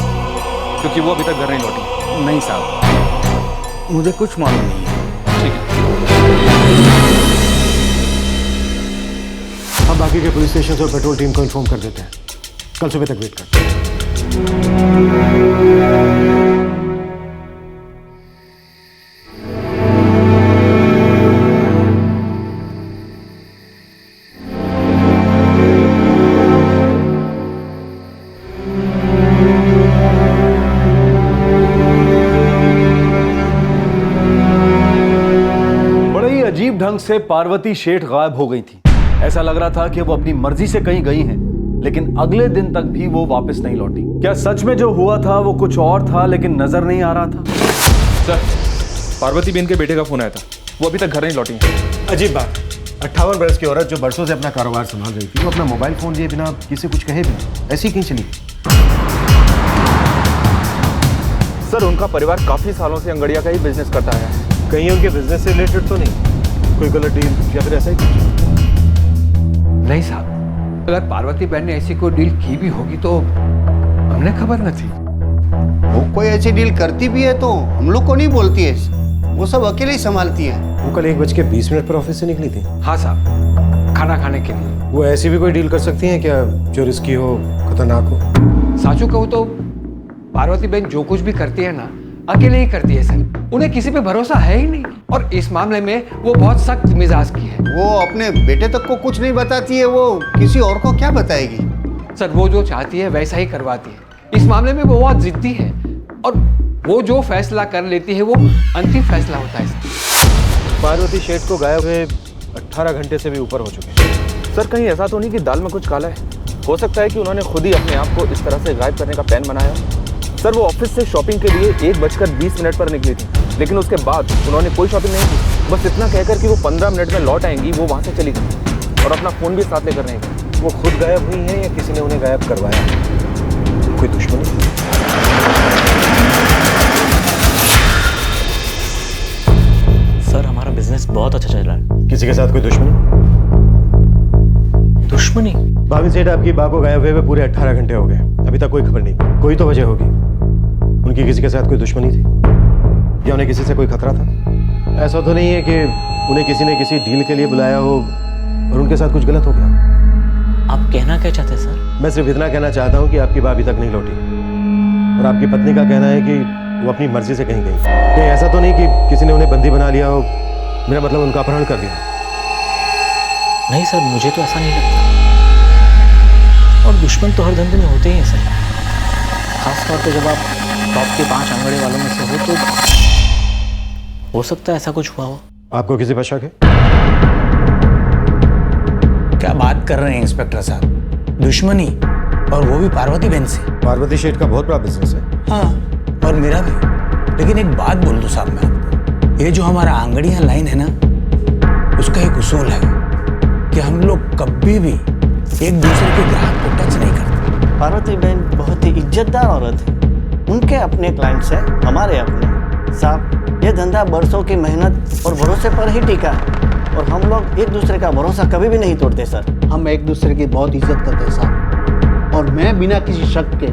क्योंकि वो अभी तक घर नहीं लौटी। नहीं साहब, मुझे कुछ मालूम नहीं है। ठीक है, हम बाकी के पुलिस स्टेशन और पेट्रोल टीम को इन्फॉर्म कर देते हैं। कल सुबह तक वेट करते हैं। अजीब ढंग से पार्वती शेठ गायब हो गई थी। ऐसा लग रहा था कि वो अपनी मर्जी से कहीं गई हैं, लेकिन अगले दिन तक भी वो वापस नहीं लौटी। क्या सच में जो हुआ था वो कुछ और था लेकिन नजर नहीं आ रहा था? सर, पार्वती बहन के बेटे का फोन आया था, वो अभी तक घर नहीं लौटी है। अजीब बात, 58 बरस की औरत जो बरसों से अपना कारोबार संभाल रही थी, वो अपना मोबाइल फोन लिए बिना किसी कुछ कहे भी ऐसी ही कहीं चली गई। सर, उनका परिवार काफी सालों से अंगड़िया का ही बिजनेस करता है। कहीं उनके बिजनेस से रिलेटेड तो नहीं, कोई गलत डील या फिर ऐसा ही कुछ? नहीं साहब, अगर पार्वती बहन ने ऐसी कोई डील की भी होगी तो हमने खबर न थी। वो कोई ऐसी डील करती भी है तो हम लोग को नहीं बोलती है, वो सब अकेले ही संभालती है। वो कल 1:20 पर ऑफिस से निकली थी। हाँ साहब, खाना खाने के लिए। वो ऐसी भी कोई डील कर सकती हैं क्या जो रिस्की हो, खतरनाक हो? साचू कहूँ तो पार्वती बहन जो कुछ भी करती है ना, अकेले ही करती है सर। उन्हें किसी पे भरोसा है ही नहीं, और इस मामले में वो बहुत सख्त मिजाज की है। वो अपने बेटे तक को कुछ नहीं बताती है, वो किसी और को क्या बताएगी? सर, वो जो चाहती है वैसा ही करवाती है। इस मामले में वो बहुत जिद्दी है, और वो जो फैसला कर लेती है वो अंतिम फैसला होता है सर। पार्वती शेठ को गायब हुए 18 घंटे से भी ऊपर हो चुके हैं। सर, कहीं ऐसा तो नहीं कि दाल में कुछ काला है? हो सकता है कि उन्होंने खुद ही अपने आप को इस तरह से गायब करने का प्लान बनाया। सर, वो ऑफिस से शॉपिंग के लिए 1:20 पर निकली थी, लेकिन उसके बाद उन्होंने कोई शॉपिंग नहीं की। बस इतना कहकर कि वो 15 मिनट में लौट आएंगी, वो वहाँ से चली गई और अपना फ़ोन भी साथ लेकर नहीं गई। वो खुद गायब हुई हैं या किसी ने उन्हें गायब करवाया? कोई दुश्मनी? सर, हमारा बिजनेस बहुत अच्छा चल रहा है। किसी के साथ कोई दुश्मनी? दुश्मनी? भाभी सेठ, आपकी बा को गायब हुए पूरे 18 घंटे हो गए, अभी तक कोई खबर नहीं। कोई तो वजह होगी। उनकी किसी के साथ कोई दुश्मनी थी या उन्हें किसी से कोई खतरा था? ऐसा तो नहीं है कि उन्हें किसी ने किसी डील के लिए बुलाया हो और उनके साथ कुछ गलत हो गया? आप कहना क्या चाहते हैं सर? मैं सिर्फ इतना कहना चाहता हूँ कि आपकी बा अभी तक नहीं लौटी, और आपकी पत्नी का कहना है कि वो अपनी मर्जी से कहीं गई। कहीं ऐसा तो नहीं कि किसी ने उन्हें बंदी बना लिया हो, मेरा मतलब उनका अपहरण कर दिया? नहीं सर, मुझे तो ऐसा नहीं लगता। और दुश्मन तो हर धंधे में होते ही हैं सर, खासतौर पे जब आप टॉप के 5 अंगड़े वालों में से हो तो हो सकता है ऐसा कुछ हुआ हो। आपको किसी पर शक है? क्या बात कर रहे हैं इंस्पेक्टर साहब? दुश्मनी, और वो भी पार्वती बहन से? पार्वती शेठ का बहुत बड़ा बिजनेस है। हाँ, और मेरा भी। लेकिन एक बात बोल दूं साहब मैं आपको, ये जो हमारा आंगड़ियां लाइन है ना, उसका एक उसूल है कि हम लोग कभी भी एक दूसरे के ग्राहक को टच नहीं करते। पार्वती बहन बहुत ही इज्जतदार औरत है, उनके अपने क्लाइंट्स हैं, हमारे अपने। साहब, ये धंधा बरसों की मेहनत और भरोसे पर ही टिका है, और हम लोग एक दूसरे का भरोसा कभी भी नहीं तोड़ते सर। हम एक दूसरे की बहुत इज्जत करते हैं साहब, और मैं बिना किसी शक के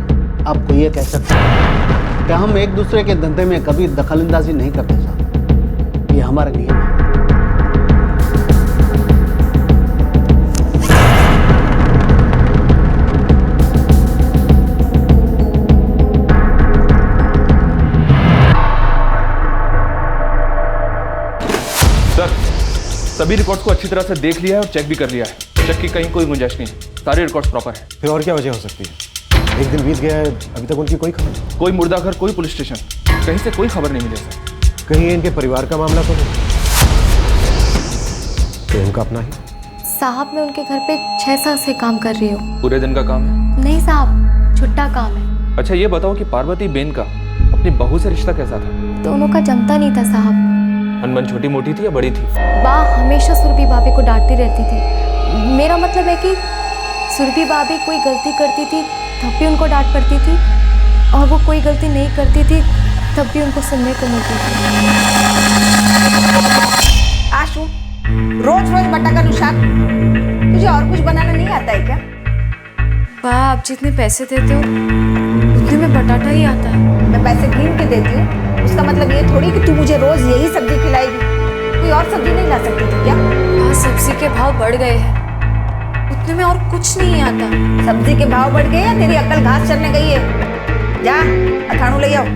आपको ये कह सकता हूँ कि हम एक दूसरे के धंधे में कभी दखलंदाजी नहीं करते साहब, ये हमारा नियम है। सभी रिकॉर्ड्स को अच्छी तरह से देख लिया है और चेक भी कर लिया है। चेक की कहीं कोई गुंजाइश नहीं है, सारे रिकॉर्ड्स प्रॉपर है। फिर और क्या वजह हो सकती है? एक दिन बीत गया है, अभी तक उनकी कोई खबर नहीं। कोई मुर्दा घर, कोई पुलिस स्टेशन, कहीं से कोई खबर नहीं मिली सर। कहीं इनके परिवार का मामला तो नहीं? तो उनका अपना ही? साहब मैं उनके घर पे 6 साल से काम कर रही हूँ। पूरे दिन का काम है? नहीं साहब, छुट्टा काम है। अच्छा ये बताओ कि पार्वती बेन का अपनी बहू से रिश्ता कैसा था? दोनों का जमता नहीं था साहब। अनबन छोटी मोटी थी या बड़ी थी? बा हमेशा सुरभि भाभी को डांटती रहती थी। मेरा मतलब है कि सुरभि भाभी कोई गलती करती थी तब भी उनको डांट पड़ती थी, और वो कोई गलती नहीं करती थी तब भी उनको सुनने को मिलती थी। आशु, रोज रोज बटाका शाक, तुझे और कुछ बनाना नहीं आता है क्या? बा आप जितने पैसे देते हो उतने में बटाटा ही आता है। मैं पैसे गिन के देती हूँ, उसका मतलब ये थोड़ी कि तू मुझे रोज यही सब्जी खिलाएगी। कोई और सब्जी नहीं ला सकती थी क्या? हाँ, सब्जी के भाव बढ़ गए हैं, उतने में और कुछ नहीं आता। सब्जी के भाव बढ़ गए या तेरी अक्ल घास चरने गई है? जा अथाणु ले आओ।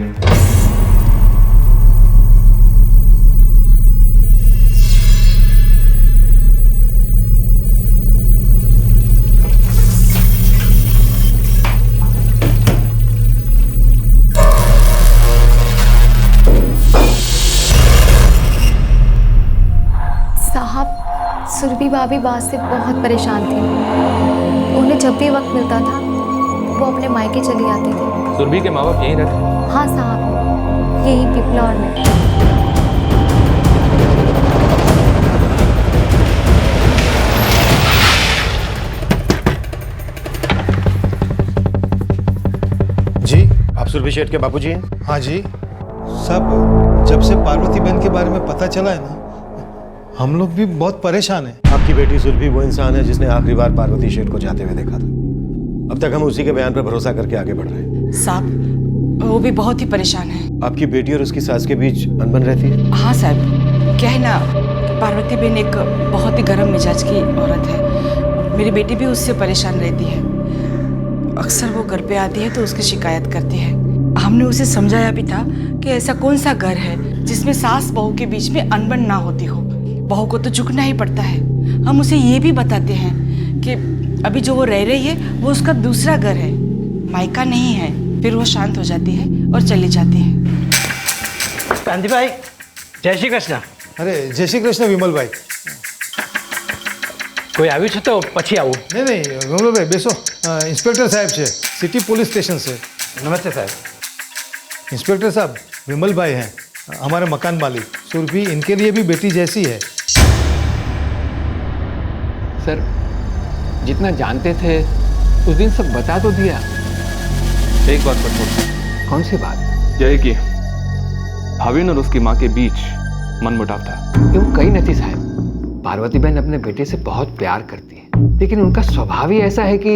सुरभि भाभी बात से बहुत परेशान थी। उन्हें जब भी वक्त मिलता था वो अपने मायके चली आती थी। सुरभि के माँ बाप यहीं रहते हैं? हाँ साहब, यही पिपलौर में। जी, आप सुरभि शेठ के बाबूजी हैं? हाँ जी सब, जब से पार्वती बहन के बारे में पता चला है ना, हम लोग भी बहुत परेशान हैं। आपकी बेटी सुरभि वो इंसान है जिसने आखिरी बार पार्वती शेठ को जाते हुए देखा था। अब तक हम उसी के बयान पर भरोसा करके आगे बढ़ रहे हैं। साहब वो भी बहुत ही परेशान है। आपकी बेटी और उसकी सास के बीच अनबन रहती है? हाँ साहब, क्या है ना, पार्वती बहन एक बहुत ही गर्म मिजाज की औरत है। मेरी बेटी भी उससे परेशान रहती है। अक्सर वो घर पे आती है तो उसकी शिकायत करती है। हमने उसे समझाया भी था कि ऐसा कौन सा घर है जिसमें सास बहू के बीच में अनबन ना होती हो। बहू को तो झुकना ही पड़ता है। हम उसे ये भी बताते हैं कि अभी जो वो रह रही है वो उसका दूसरा घर है, मायका नहीं है। फिर वो शांत हो जाती है और चली जाती है। कांति भाई, जय श्री कृष्ण। अरे जय श्री कृष्ण विमल भाई। कोई આવ્યું છે તો પછી આવું? नहीं विमल भाई बेसो। इंस्पेक्टर साहब से सिटी पुलिस स्टेशन से। नमस्ते साहब। इंस्पेक्टर साहब, विमल भाई हैं हमारे मकान मालिक। सुरभि इनके लिए भी बेटी जैसी है। सर जितना जानते थे उस दिन सब बता तो दिया। एक बात पर छोड़। कौन सी बात? यही कि भाविन और उसकी माँ के बीच मनमुटाव था। क्यों? कहीं नहीं साहब। पार्वती बहन अपने बेटे से बहुत प्यार करती है, लेकिन उनका स्वभाव ही ऐसा है कि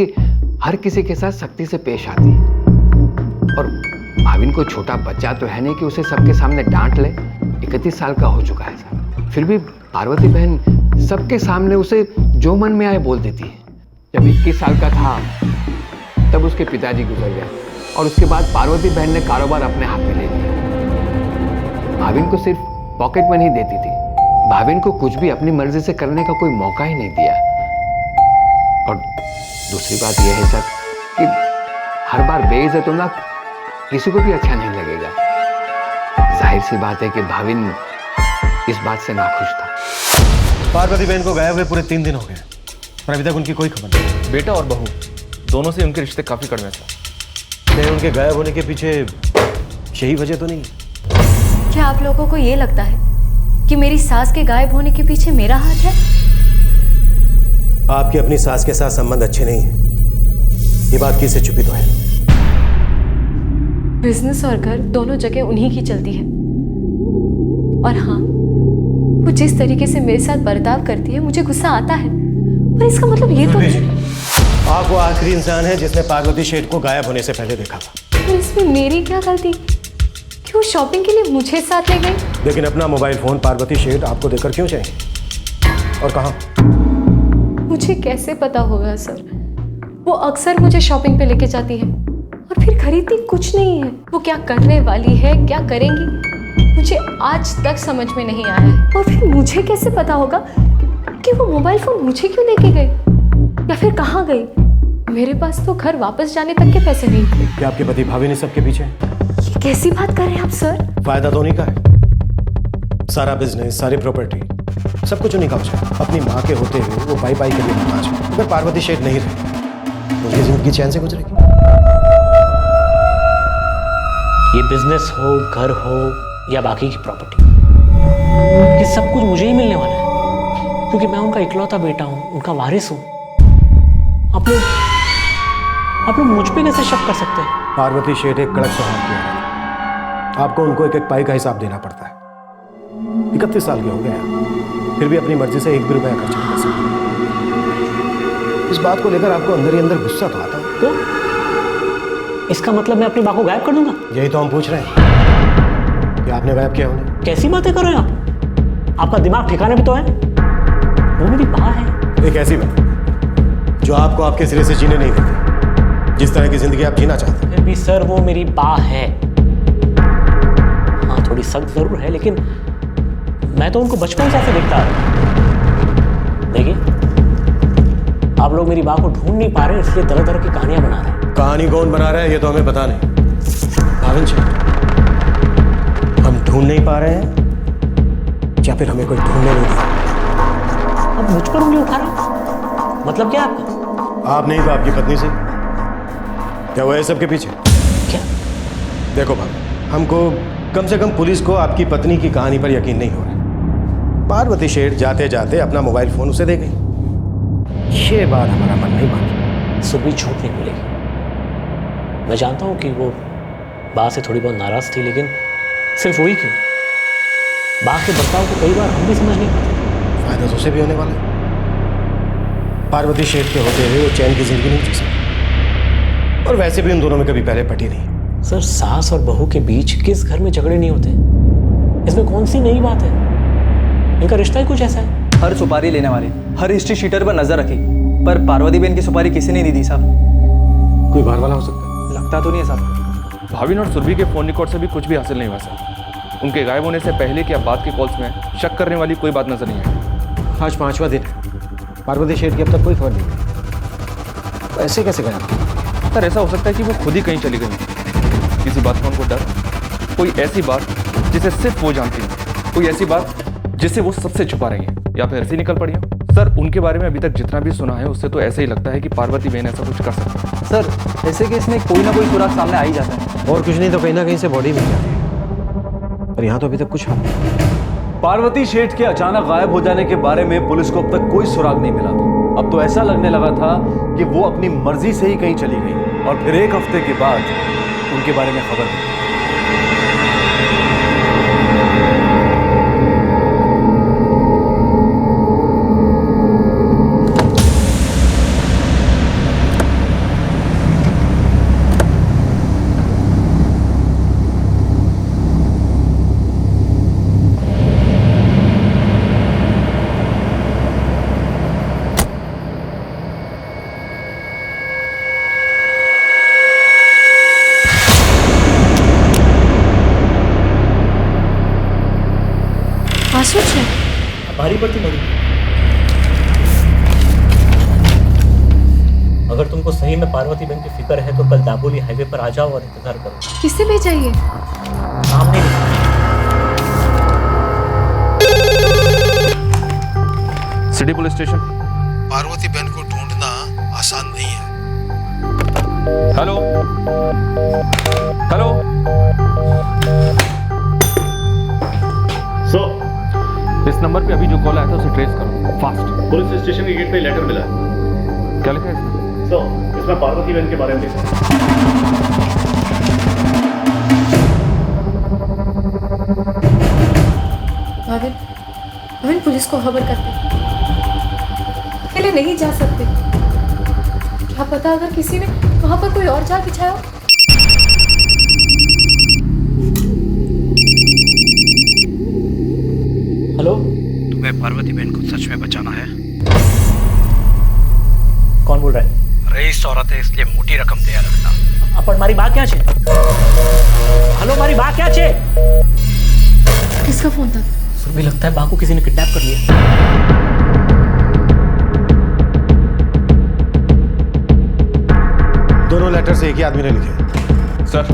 हर किसी के साथ सख्ती से पेश आती है। और भाविन को छोटा बच्चा तो है नहीं कि उसे सबके सामने डांट ले। 31 साल का हो चुका है सर, फिर भी पार्वती बहन सबके सामने उसे जो मन में आए बोल देती है। जब 21 साल का था तब उसके पिताजी गुजर गए और उसके बाद पार्वती बहन ने कारोबार अपने हाथ में ले लिया। भाविन को सिर्फ पॉकेट मनी देती थी। भाविन को कुछ भी अपनी मर्जी से करने का कोई मौका ही नहीं दिया। और दूसरी बात यह है सर कि हर बार बेइज्जत होना किसी को भी अच्छा नहीं लगेगा। जाहिर सी बात है कि भाविन इस बात से नाखुश था। पार्वती बहन को गायब हुए पूरे 3 दिन हो गए और अभी तक उनकी कोई खबर नहीं। बेटा और बहू दोनों से उनके रिश्ते काफी कड़वे थे। कहीं उनके गायब होने के पीछे यही वजह तो नहीं? क्या आप लोगों को ये लगता है कि मेरी सास के गायब होने के पीछे मेरा हाथ है? आपके अपनी सास के साथ संबंध अच्छे नहीं है, ये बात किससे छुपी तो है। बिजनेस और घर दोनों जगह उन्हीं की चलती है। और हाँ, वो जिस तरीके से मेरे साथ बर्ताव करती है मुझे गुस्सा आता है, पर इसका मतलब ये तो नहीं। आप वो आखिरी इंसान है जिसने पार्वती शेठ को गायब होने से पहले देखा था। तो इसमें मेरी क्या गलती? क्यों शॉपिंग के लिए मुझे साथ ले गई? लेकिन अपना मोबाइल फोन पार्वती शेठ आपको देकर क्यों चाहिए और कहाँ? मुझे कैसे पता होगा सर? वो अक्सर मुझे शॉपिंग पे लेके जाती है और फिर खरीदती कुछ नहीं है। वो क्या करने वाली है, क्या करेंगी, मुझे आज तक समझ में नहीं आया है। और फिर मुझे कैसे पता होगा कि वो मोबाइल फोन मुझे क्यों लेके गए या फिर कहाँ गए? मेरे पास तो घर वापस जाने तक के पैसे नहीं थे। क्या आपके पति भाभी ने सबके पीछे? ये कैसी बात कर रहे हैं आप सर? फायदा तो उन्हीं का है, सारा बिजनेस, सारी प्रॉपर्टी, सब कुछ उन्हीं का है। अपनी माँ के होते हुए वो पाई के लिए मुहताज है। अगर पार्वती शेठ नहीं रही तो उनकी जिंदगी चैन से गुजरेगी। ये बिजनेस हो, घर हो या बाकी की प्रॉपर्टी, ये सब कुछ मुझे ही मिलने वाला है, क्योंकि मैं उनका इकलौता बेटा हूं, उनका वारिस हूं। आप लोग मुझ पे कैसे शक कर सकते हैं? पार्वती शेठ एक कड़क स्वभाव की औरत है। आपको उनको एक पाई का हिसाब देना पड़ता है। 31 साल के हो गए हैं, फिर भी अपनी मर्जी से एक भी रुपया खर्च नहीं कर सकते। इस बात को लेकर आपको अंदर ही अंदर गुस्सा तो आता है। तो इसका मतलब मैं अपनी माँ को गायब कर दूंगा? यही तो हम पूछ रहे हैं कि आपने गायब किया उन्हें। कैसी बातें कर रहे हैं आप? आपका दिमाग ठिकाने पे तो है? वो मेरी माँ है। एक ऐसी बात जो आपको आपके सिरे से जीने नहीं देती, जिस तरह की जिंदगी आप जीना चाहते हैं। फिर भी सर वो मेरी माँ है। हाँ, थोड़ी सख्त जरूर है, लेकिन मैं तो उनको बचपन से ऐसे देखता आ रहा। देखिए, आप लोग मेरी माँ को ढूंढ नहीं पा रहे, इसलिए तरह तरह की कहानियां बना रहे हैं। कहानी कौन बना रहा है ये तो हमें पता नहीं। भाविन जी, हम ढूंढ नहीं पा रहे हैं या फिर हमें कोई ढूंढने नहीं दे रहा। अब मुझ पर उंगली उठा रहे, मतलब क्या आपका? आप नहीं तो आपकी पत्नी से। क्या वो है सबके पीछे? क्या? देखो भाभी, हमको कम से कम पुलिस को आपकी पत्नी की कहानी पर यकीन नहीं हो रहा। पार्वती शेठ जाते जाते अपना मोबाइल फोन उसे दे गई। ये बात हमारा मन नहीं मान। सुबह झूठ नहीं मिलेगी। मैं जानता हूँ कि वो बा से थोड़ी बहुत नाराज थी, लेकिन सिर्फ वही क्यों? बा के बर्ताव को कई बार हम भी समझ नहीं पाते। फायदा तो उसे भी होने वाला है। पार्वती शेठ के होते हुए वो चैन की जिंदगी नहीं जी सकती, और वैसे भी उन दोनों में कभी पहले पटी नहीं। सर, सास और बहू के बीच किस घर में झगड़े नहीं होते? इसमें कौन सी नई बात है? इनका रिश्ता ही कुछ ऐसा है। हर सुपारी लेने वाले, हर हिस्ट्री शीटर पर नजर रखी, पर पार्वती बहन की सुपारी किसी ने नहीं दी साहब। कोई बाहर वाला हो सकता है? लगता तो नहीं है साहब। भाविन और सुरभि के फोन रिकॉर्ड से भी कुछ भी हासिल नहीं हुआ सर। उनके गायब होने से पहले की बाद के कॉल्स में शक करने वाली कोई बात नजर नहीं आई। आज 5वां दिन है, पार्वती शेठ की अब तक कोई खबर नहीं। ऐसे कैसे गया? सर, ऐसा हो सकता है कि वो खुद ही कहीं चली गई, किसी बात का उनको डर, कोई ऐसी बात जिसे सिर्फ वो जानती है, कोई ऐसी बात जिसे वो सबसे छुपा रही है, या फिर ऐसे निकल पड़ी है। सर, उनके बारे में अभी तक जितना भी सुना है उससे तो ऐसे ही लगता है कि पार्वती बहन ऐसा कुछ कर सकती है। सर, ऐसे केस में कोई ना कोई सुराग सामने आ ही जाता है। और कुछ नहीं तो कहीं ना कहीं से बॉडी मिल जाती है, पर यहाँ तो अभी तक कुछ नहीं। पार्वती शेठ के अचानक गायब हो जाने के बारे में पुलिस को अब तक कोई सुराग नहीं मिला था। अब तो ऐसा लगने लगा था कि वो अपनी मर्जी से ही कहीं चली गई, और फिर एक हफ्ते के बाद उनके बारे में खबर मिली। भारी पड़ती मधु। अगर तुमको सही में पार्वती बहन की फिक्र है तो कल दाबोली हाईवे पर आ जाओ और इंतजार करो। किससे भेजा ये? सामने सिटी पुलिस स्टेशन। पार्वती बहन को ढूंढना आसान नहीं है। Hello hello. इस नंबर पे अभी जो कॉल आया था उसे ट्रेस करो फास्ट। पुलिस स्टेशन के गेट पे लेटर मिला है। क्या लिखा है इसमें? इसमें पार्वती बहन के बारे में लिखा है। भाविन पुलिस को खबर करते, अकेले नहीं जा सकते। क्या पता अगर किसी ने वहां पर कोई और जाल बिछाया हो। हेलो, तुम्हें पार्वती बहन को सच में बचाना है। कौन बोल रहा है? रईस औरत है इसलिए मोटी रकम तैयार रखना। अपन मारी बात क्या छे? हेलो, मारी बात क्या छे? किसका फोन था? सुरभि, लगता है बा को किसी ने किडनैप कर लिया। दोनों लेटर से एक ही आदमी ने लिखे। सर,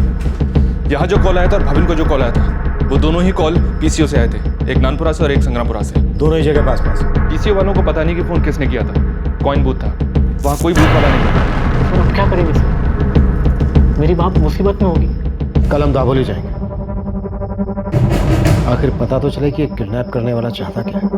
यहाँ जो कॉल आया था और भाविन को जो कॉल आया था, वो दोनों ही कॉल पीसीओ से आए थे। एक नानपुरा से और एक संग्रामपुरा से। दोनों ही जगह पास पास। पीसीओ वालों को पता नहीं कि फोन किसने किया था। कॉइन बूथ था, वहाँ कोई बूथ वाला नहीं था। तो अब क्या करेंगे सर? मेरी बाप मुसीबत में होगी। कल हम दाभोली जाएंगे। आखिर पता तो चले कि किडनैप करने वाला चाहता क्या है।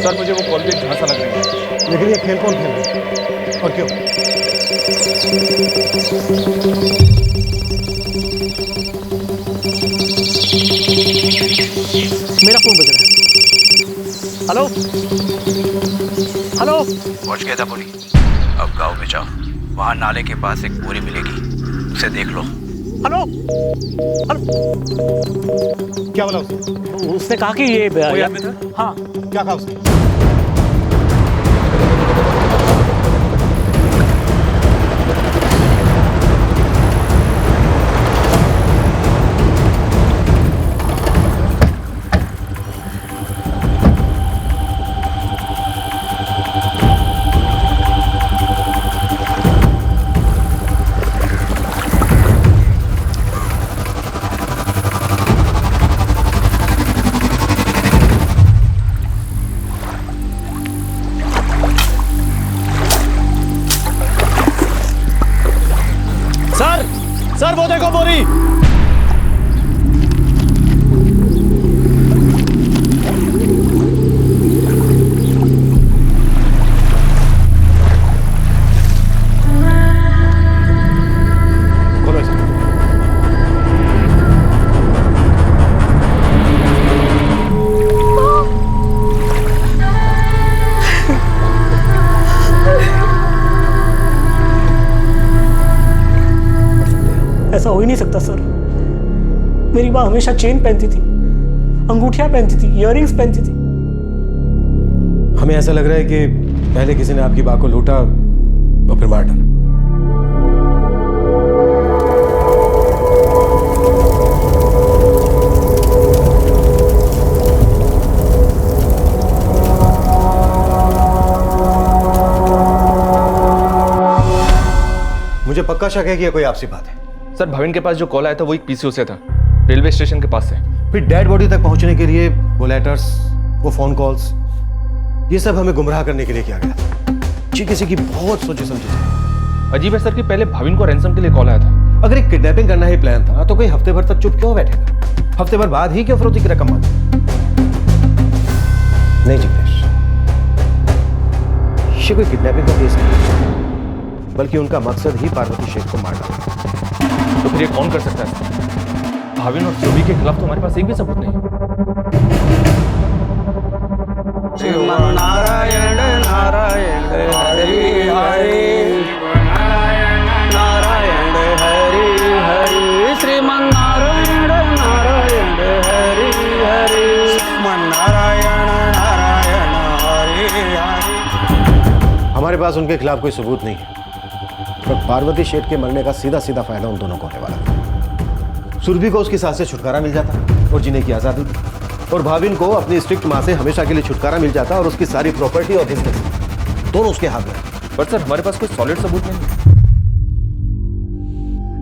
सर, मुझे वो कॉल भी झांसा लग रही है। लेकिन ये खेल कौन खेल रहा है और क्यों? मेरा फोन बज रहा है। Hello hello. पहुंच गया था बोली। अब गांव में जाओ, वहां नाले के पास एक बोरी मिलेगी, उसे देख लो। Hello hello. क्या बोला उसने? उसने कहा कि ये कोई आदमी था? हाँ। क्या कहा उसने? सर वो देखो बोरी। ऐसा हो ही नहीं सकता सर। मेरी माँ हमेशा चेन पहनती थी, अंगूठियां पहनती थी, इयररिंग्स पहनती थी। हमें ऐसा लग रहा है कि पहले किसी ने आपकी माँ को लूटा और फिर मार डाला। मुझे पक्का शक है कि यह कोई आपसी बात है। सर, भाविन के पास जो कॉल आया था वो एक पीसीओ से था, रेलवे स्टेशन के पास से। फिर डेड बॉडी तक पहुंचने के लिए वो लेटर्स, वो फोन कॉल्स, ये सब हमें गुमराह करने के लिए किया गया था। जी किसी की बहुत सोची समझी थी। अजीब है सर कि पहले भाविन को रैंसम के लिए कॉल आया था। अगर एक किडनैपिंग करना ही प्लान था तो कोई हफ्ते भर तक चुप क्यों बैठेगा? हफ्ते भर बाद ही क्यों फिरौती की रकम मांगी? नहीं जिग्नेश, ये कोई किडनैपिंग का केस नहीं, बल्कि उनका मकसद ही पार्वती शेख को मार डालना। तो फिर ये कौन कर सकता है? भाविन और सुरभि के खिलाफ तो हमारे पास एक भी सबूत नहीं है। नारायण नारायण हरि हरि नारायण हरि हरि श्रीमन नारायण नारायण हरि हरि श्रीमन नारायण नारायण हरि हरि। हमारे पास उनके खिलाफ कोई सबूत नहीं है, पर पार्वती शेठ के मरने का सीधा सीधा फायदा उन दोनों को होने वाला था। सुरभि को उसकी सास से छुटकारा मिल जाता और जीने की आजादी थी, और भाविन को अपनी स्ट्रिक्ट मां से हमेशा के लिए छुटकारा मिल जाता और उसकी सारी प्रॉपर्टी और बिजनेस दोनों उसके हाथ में। पर सर, हमारे पास कोई सॉलिड सबूत नहीं।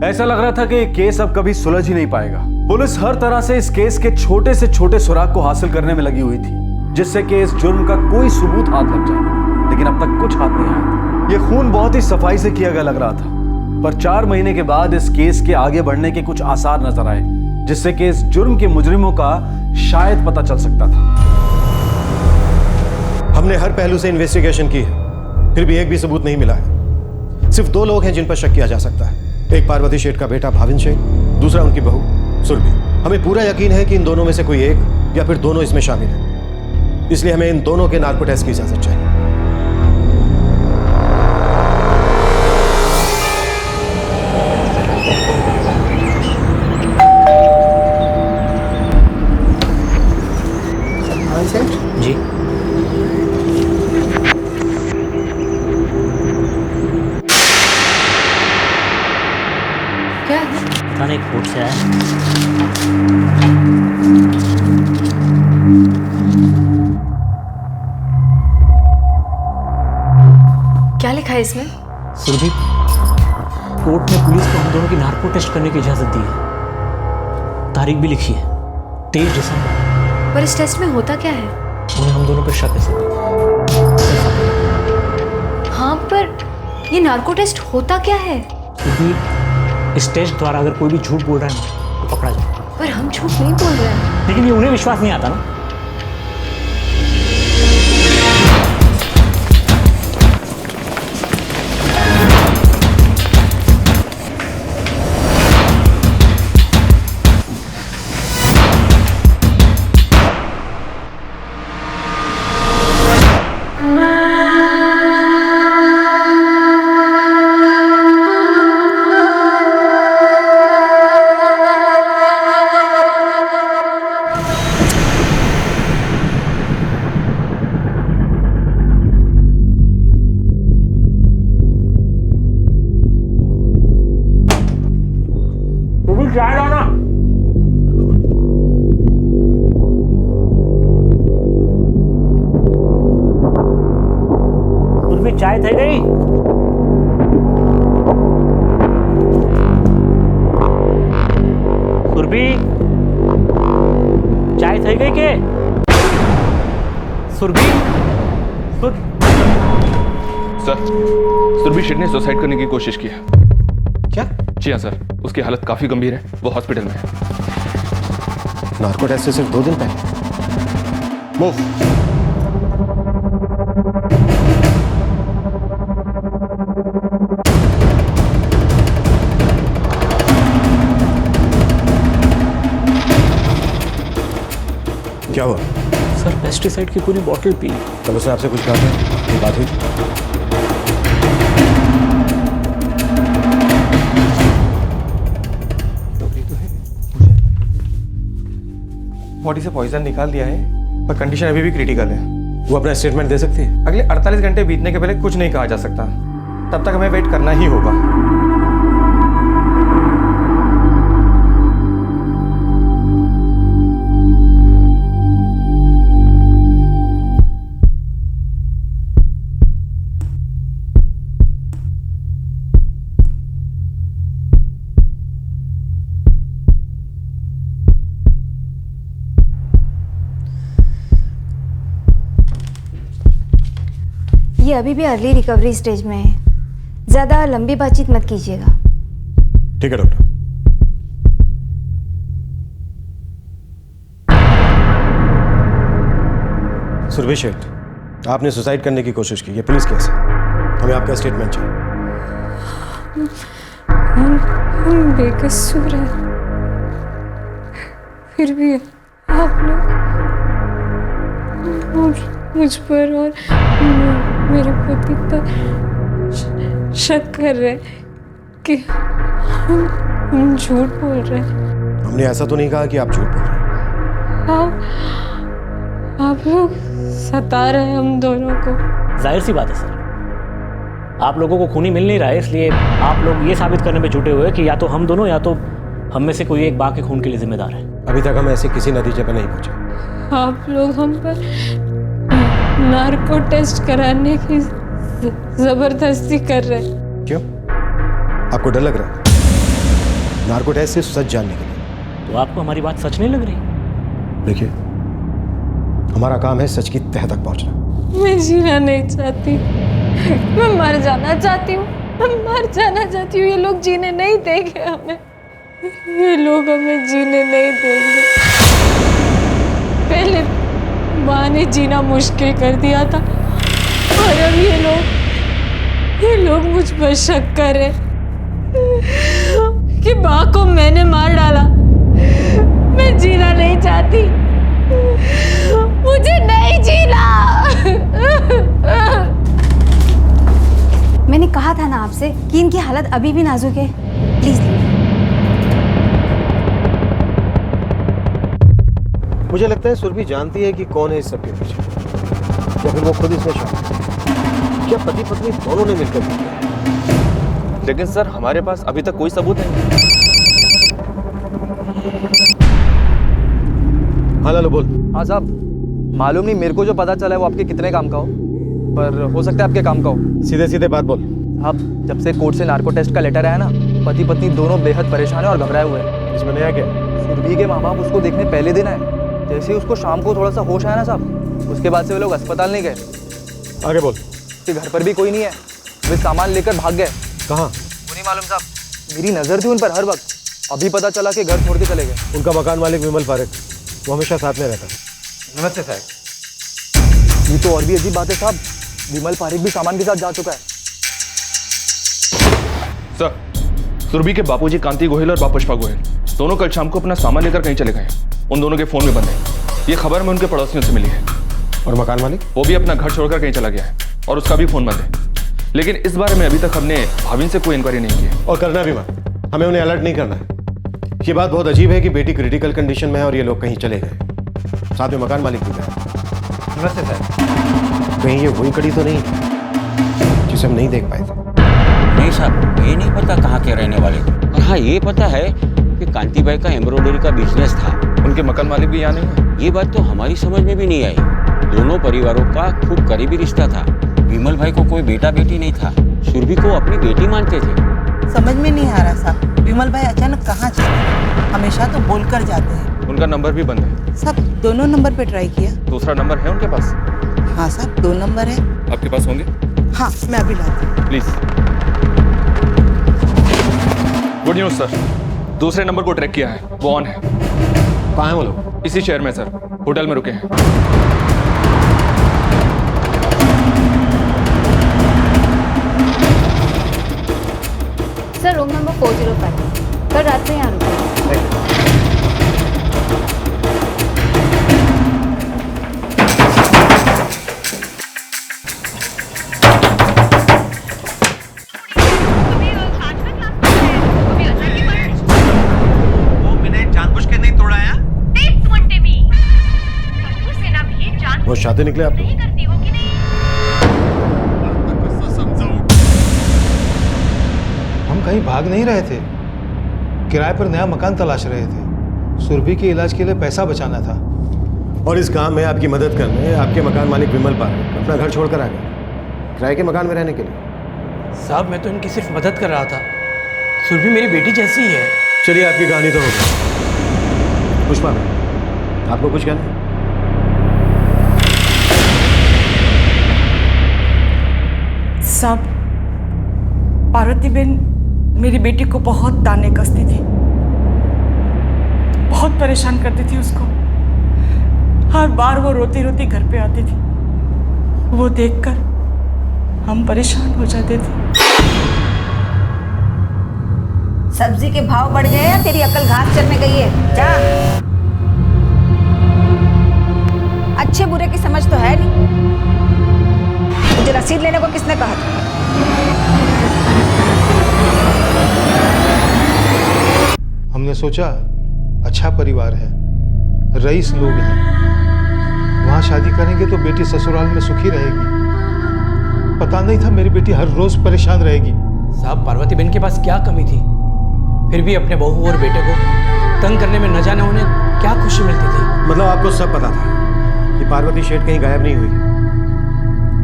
ऐसा लग रहा था कि केस अब कभी सुलझ ही नहीं पाएगा। पुलिस हर तरह से इस केस के छोटे से छोटे सुराग को हासिल करने में लगी हुई थी, जिससे कि इस जुर्म का कोई सबूत हाथ लग जाए, लेकिन अब तक कुछ हाथ नहीं आया। यह खून बहुत ही सफाई से किया गया लग रहा था, पर 4 महीने के बाद इस केस के आगे बढ़ने के कुछ आसार नजर आए, जिससे कि इस जुर्म के मुजरिमों का शायद पता चल सकता था। हमने हर पहलू से इन्वेस्टिगेशन की है, फिर भी एक भी सबूत नहीं मिला है। सिर्फ 2 लोग हैं जिन पर शक किया जा सकता है, एक पार्वती शेठ का बेटा भाविन शेठ, दूसरा उनकी बहू सुरभि। हमें पूरा यकीन है कि इन दोनों में से कोई एक या फिर दोनों इसमें शामिल है, इसलिए हमें इन दोनों के नार्को टेस्ट की इजाजत चाहिए। One set. जी। क्या है? पता नहीं कोर्ट से आया। क्या लिखा है इसमें? सुरभि, कोर्ट ने पुलिस को हम दोनों की नार्को टेस्ट करने की इजाजत दी है। तारीख भी लिखी है 23 दिसंबर। पर इस टेस्ट में होता क्या है? उन्हें हम दोनों पर शक है सर। हाँ, पर ये नार्को टेस्ट होता क्या है? क्योंकि इस टेस्ट द्वारा अगर कोई भी झूठ बोल रहा है ना तो पकड़ा जाए। पर हम झूठ नहीं बोल रहे हैं। लेकिन ये उन्हें विश्वास नहीं आता ना। चाय लाना। सुरभि, चाय થઈ ગઈ? सुरभि, चाय થઈ ગઈ કે? सुरभि, सर, सुरभि शेठ ने सुसाइड करने की कोशिश की है। क्या? जी हाँ सर, उसकी हालत काफी गंभीर है, वो हॉस्पिटल में है। नार्को टेस्ट से सिर्फ 2 दिन पहले। मूव। क्या हुआ? सर, पेस्टिसाइड की पूरी बोतल पी। कल उसने आपसे कुछ कहा था? ये बात हुई? बॉडी से पॉइजन निकाल दिया है, पर कंडीशन अभी भी क्रिटिकल है। वो अपना स्टेटमेंट दे सकती है? अगले 48 घंटे बीतने के पहले कुछ नहीं कहा जा सकता, तब तक हमें वेट करना ही होगा। ये अभी भी अर्ली रिकवरी स्टेज में है, ज्यादा लंबी बातचीत मत कीजिएगा। ठीक है डॉक्टर। सुरभि शेठ, आपने सुसाइड करने की कोशिश की, ये पुलिस केस है, हमें आपका स्टेटमेंट चाहिए। हम बेकसूर हैं, फिर भी आप लोग मुझ पर और मेरे पति पर शक कर रहे कि हम झूठ बोल रहे हैं। हमने ऐसा तो नहीं कहा कि आप झूठ बोल रहे हैं। आप लोग सता रहे हैं हम दोनों को। जाहिर सी बात है सर, आप लोगों को खूनी मिल नहीं रहा है, इसलिए आप लोग ये साबित करने में जुटे हुए कि या तो हम दोनों या तो हम में से कोई एक बा के खून के लिए जिम्मेदार है। अभी तक हम ऐसे किसी नतीजे पर नहीं पहुंचे। आप लोग हम पर नार्को टेस्ट कराने की जबरदस्ती कर रहे हैं। क्यों? आपको डर लग रहा है? नार्को टेस्ट सिर्फ सच जानने के लिए। तो आपको हमारी बात सच नहीं लग रही? देखिए, हमारा काम है सच की तह तक पहुंचना। मैं जीना नहीं चाहती, मैं मर जाना चाहती हूँ, मैं मर जाना चाहती हूँ। ये लोग जीने नहीं देंगे हमें, ये लोग हमें जीने नहीं देंगे। पहले माँ ने जीना मुश्किल कर दिया था और अब ये लोग मुझ पर शक कर रहे कि माँ को मैंने मार डाला। मैं जीना नहीं चाहती, मुझे नहीं जीना। मैंने कहा था ना आपसे कि इनकी हालत अभी भी नाजुक है, प्लीज। मुझे लगता है सुरभि जानती है कि कौन है इस सब के पीछे, या फिर वो खुद इसमें शामिल है। क्या पति पत्नी दोनों ने मिलकर किया? लेकिन सर हमारे पास अभी तक कोई सबूत नहीं। हाँ लालू बोल। हाँ साहब, मालूम नहीं मेरे को जो पता चला है वो आपके कितने काम का हो, पर हो सकता है आपके काम का हो। सीधे सीधे बात बोल। अब जब से कोर्ट से नार्को टेस्ट का लेटर आया ना, पति पत्नी दोनों बेहद परेशान है और घबराए हुए हैं। इसमें नया क्या? सुरभि के माँ बाप उसको देखने पहले दिन आए, जैसे ही उसको शाम को थोड़ा सा होश आया ना साहब, उसके बाद से वे लोग अस्पताल नहीं गए। आगे बोल। कि घर पर भी कोई नहीं है, वे सामान लेकर भाग गए। कहाँ? वो नहीं मालूम साहब, मेरी नजर थी उन पर हर वक्त, अभी पता चला कि घर छोड़ के चले गए। उनका मकान मालिक विमल पारेख, वो हमेशा साथ में रहता है। नमस्ते साहब। ये तो और भी अजीब बात है साहब, विमल पारेख भी सामान के साथ जा चुका है। सर, सुरभि के बापूजी कांति गोहिल और बाप पुष्पा गोहिल दोनों कल शाम को अपना सामान लेकर कहीं चले गए। उन दोनों के फोन में बंद है। ये खबर में उनके पड़ोसियों से मिली है। और मकान मालिक? वो भी अपना घर छोड़कर कहीं चला गया है और उसका भी फोन बंद है। लेकिन इस बारे में अभी तक हमने भाविन से कोई इंक्वायरी नहीं की है। और करना भी मत, हमें उन्हें अलर्ट नहीं करना है। ये बात बहुत अजीब है कि बेटी क्रिटिकल कंडीशन में है और ये लोग कहीं चले गए, साथ में मकान मालिक भी गए। नमस्ते साहब। कहीं ये वही कड़ी तो नहीं जिसे हम नहीं देख पाए थे? नहीं साहब, ये नहीं पता कहाँ के रहने वाले, और हाँ ये पता है कि कांति भाई का एम्ब्रॉयडरी का बिजनेस था। उनके मकान मालिक भी यहाँ नहीं है। ये बात तो हमारी समझ में भी नहीं आई। दोनों परिवारों का खूब करीबी रिश्ता था। विमल भाई को कोई बेटा बेटी नहीं था, सुरभि को अपनी बेटी मानते थे। समझ में नहीं आ रहा साहब, विमल भाई अचानक कहाँ चले? हमेशा तो बोलकर जाते हैं। उनका नंबर भी बंद है। साहब 2 नंबर पे ट्राई किया। दूसरा नंबर है उनके पास? हाँ साहब 2 नंबर है। आपके पास होंगे? हाँ मैं अभी लाती हूँ। प्लीज। गुड न्यूज सर, दूसरे नंबर को ट्रैक किया है, वो ऑन है। कहाँ है वो लोग? इसी शहर में सर, होटल में रुके हैं। सर रूम नंबर 405, कल रात से यहाँ रुके। वो शादी निकले आप? हम कहीं भाग नहीं रहे थे, किराए पर नया मकान तलाश रहे थे। सुरभि के इलाज के लिए पैसा बचाना था। और इस काम में आपकी मदद करने आपके मकान मालिक विमल पारेख अपना घर छोड़कर आ गए, किराए के मकान में रहने के लिए। साहब मैं तो इनकी सिर्फ मदद कर रहा था, सुरभि मेरी बेटी जैसी ही है। चलिए आपकी कहानी तो हो गई। पुष्पा आपको कुछ कहना? साहब पार्वती बेन मेरी बेटी को बहुत ताने कसती थी, बहुत परेशान करती थी उसको। हर बार वो रोती रोती घर पे आती थी, वो देखकर हम परेशान हो जाते थे। सब्जी के भाव बढ़ गए या तेरी अकल घास चरने गई है? जा। अच्छे बुरे की समझ तो है नहीं। मुझे रसीद लेने को किसने कहा था? हमने सोचा अच्छा परिवार है, रईस लोग हैं, वहां शादी करेंगे तो बेटी ससुराल में सुखी रहेगी। पता नहीं था मेरी बेटी हर रोज परेशान रहेगी। साहब पार्वती बहन के पास क्या कमी थी, फिर भी अपने बहू और बेटे को तंग करने में न जाने उन्हें क्या खुशी मिलती थी। मतलब आपको सब पता था कि पार्वती शेठ कहीं गायब नहीं हुई,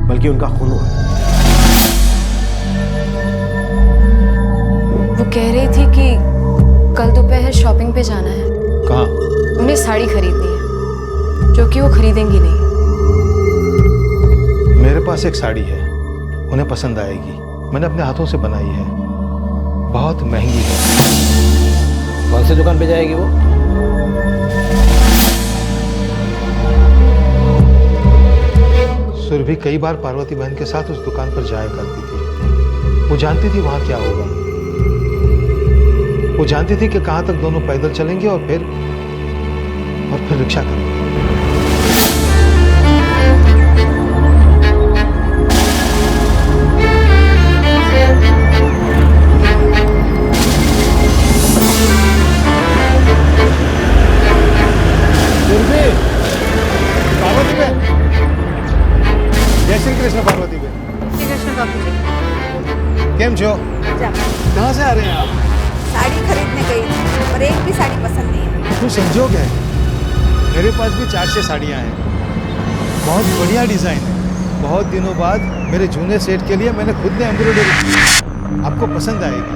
बल्कि उनका खून हुआ। वो कह रही थी कि कल दोपहर शॉपिंग पे जाना है। कहाँ? उन्हें साड़ी खरीदनी है, जो कि वो खरीदेंगी नहीं। मेरे पास एक साड़ी है, उन्हें पसंद आएगी। मैंने अपने हाथों से बनाई है, बहुत महंगी है। कौन सी दुकान पे जाएगी वो? सुरभि कई बार पार्वती बहन के साथ उस दुकान पर जाया करती थी। वो जानती थी वहां क्या होगा। वो जानती थी कि कहां तक दोनों पैदल चलेंगे और फिर रिक्शा करेंगे। सुरभि केम छो? कहाँ से आ रहे हैं आप? साड़ी खरीदने गई थी पर एक भी साड़ी पसंद नहीं है। तो संजोग है, मेरे पास भी 4-6 साड़ियाँ हैं, बहुत बढ़िया डिज़ाइन है। बहुत दिनों बाद मेरे जूने सेट के लिए मैंने खुद ने एम्ब्रॉयडरी की। आपको पसंद आएगी,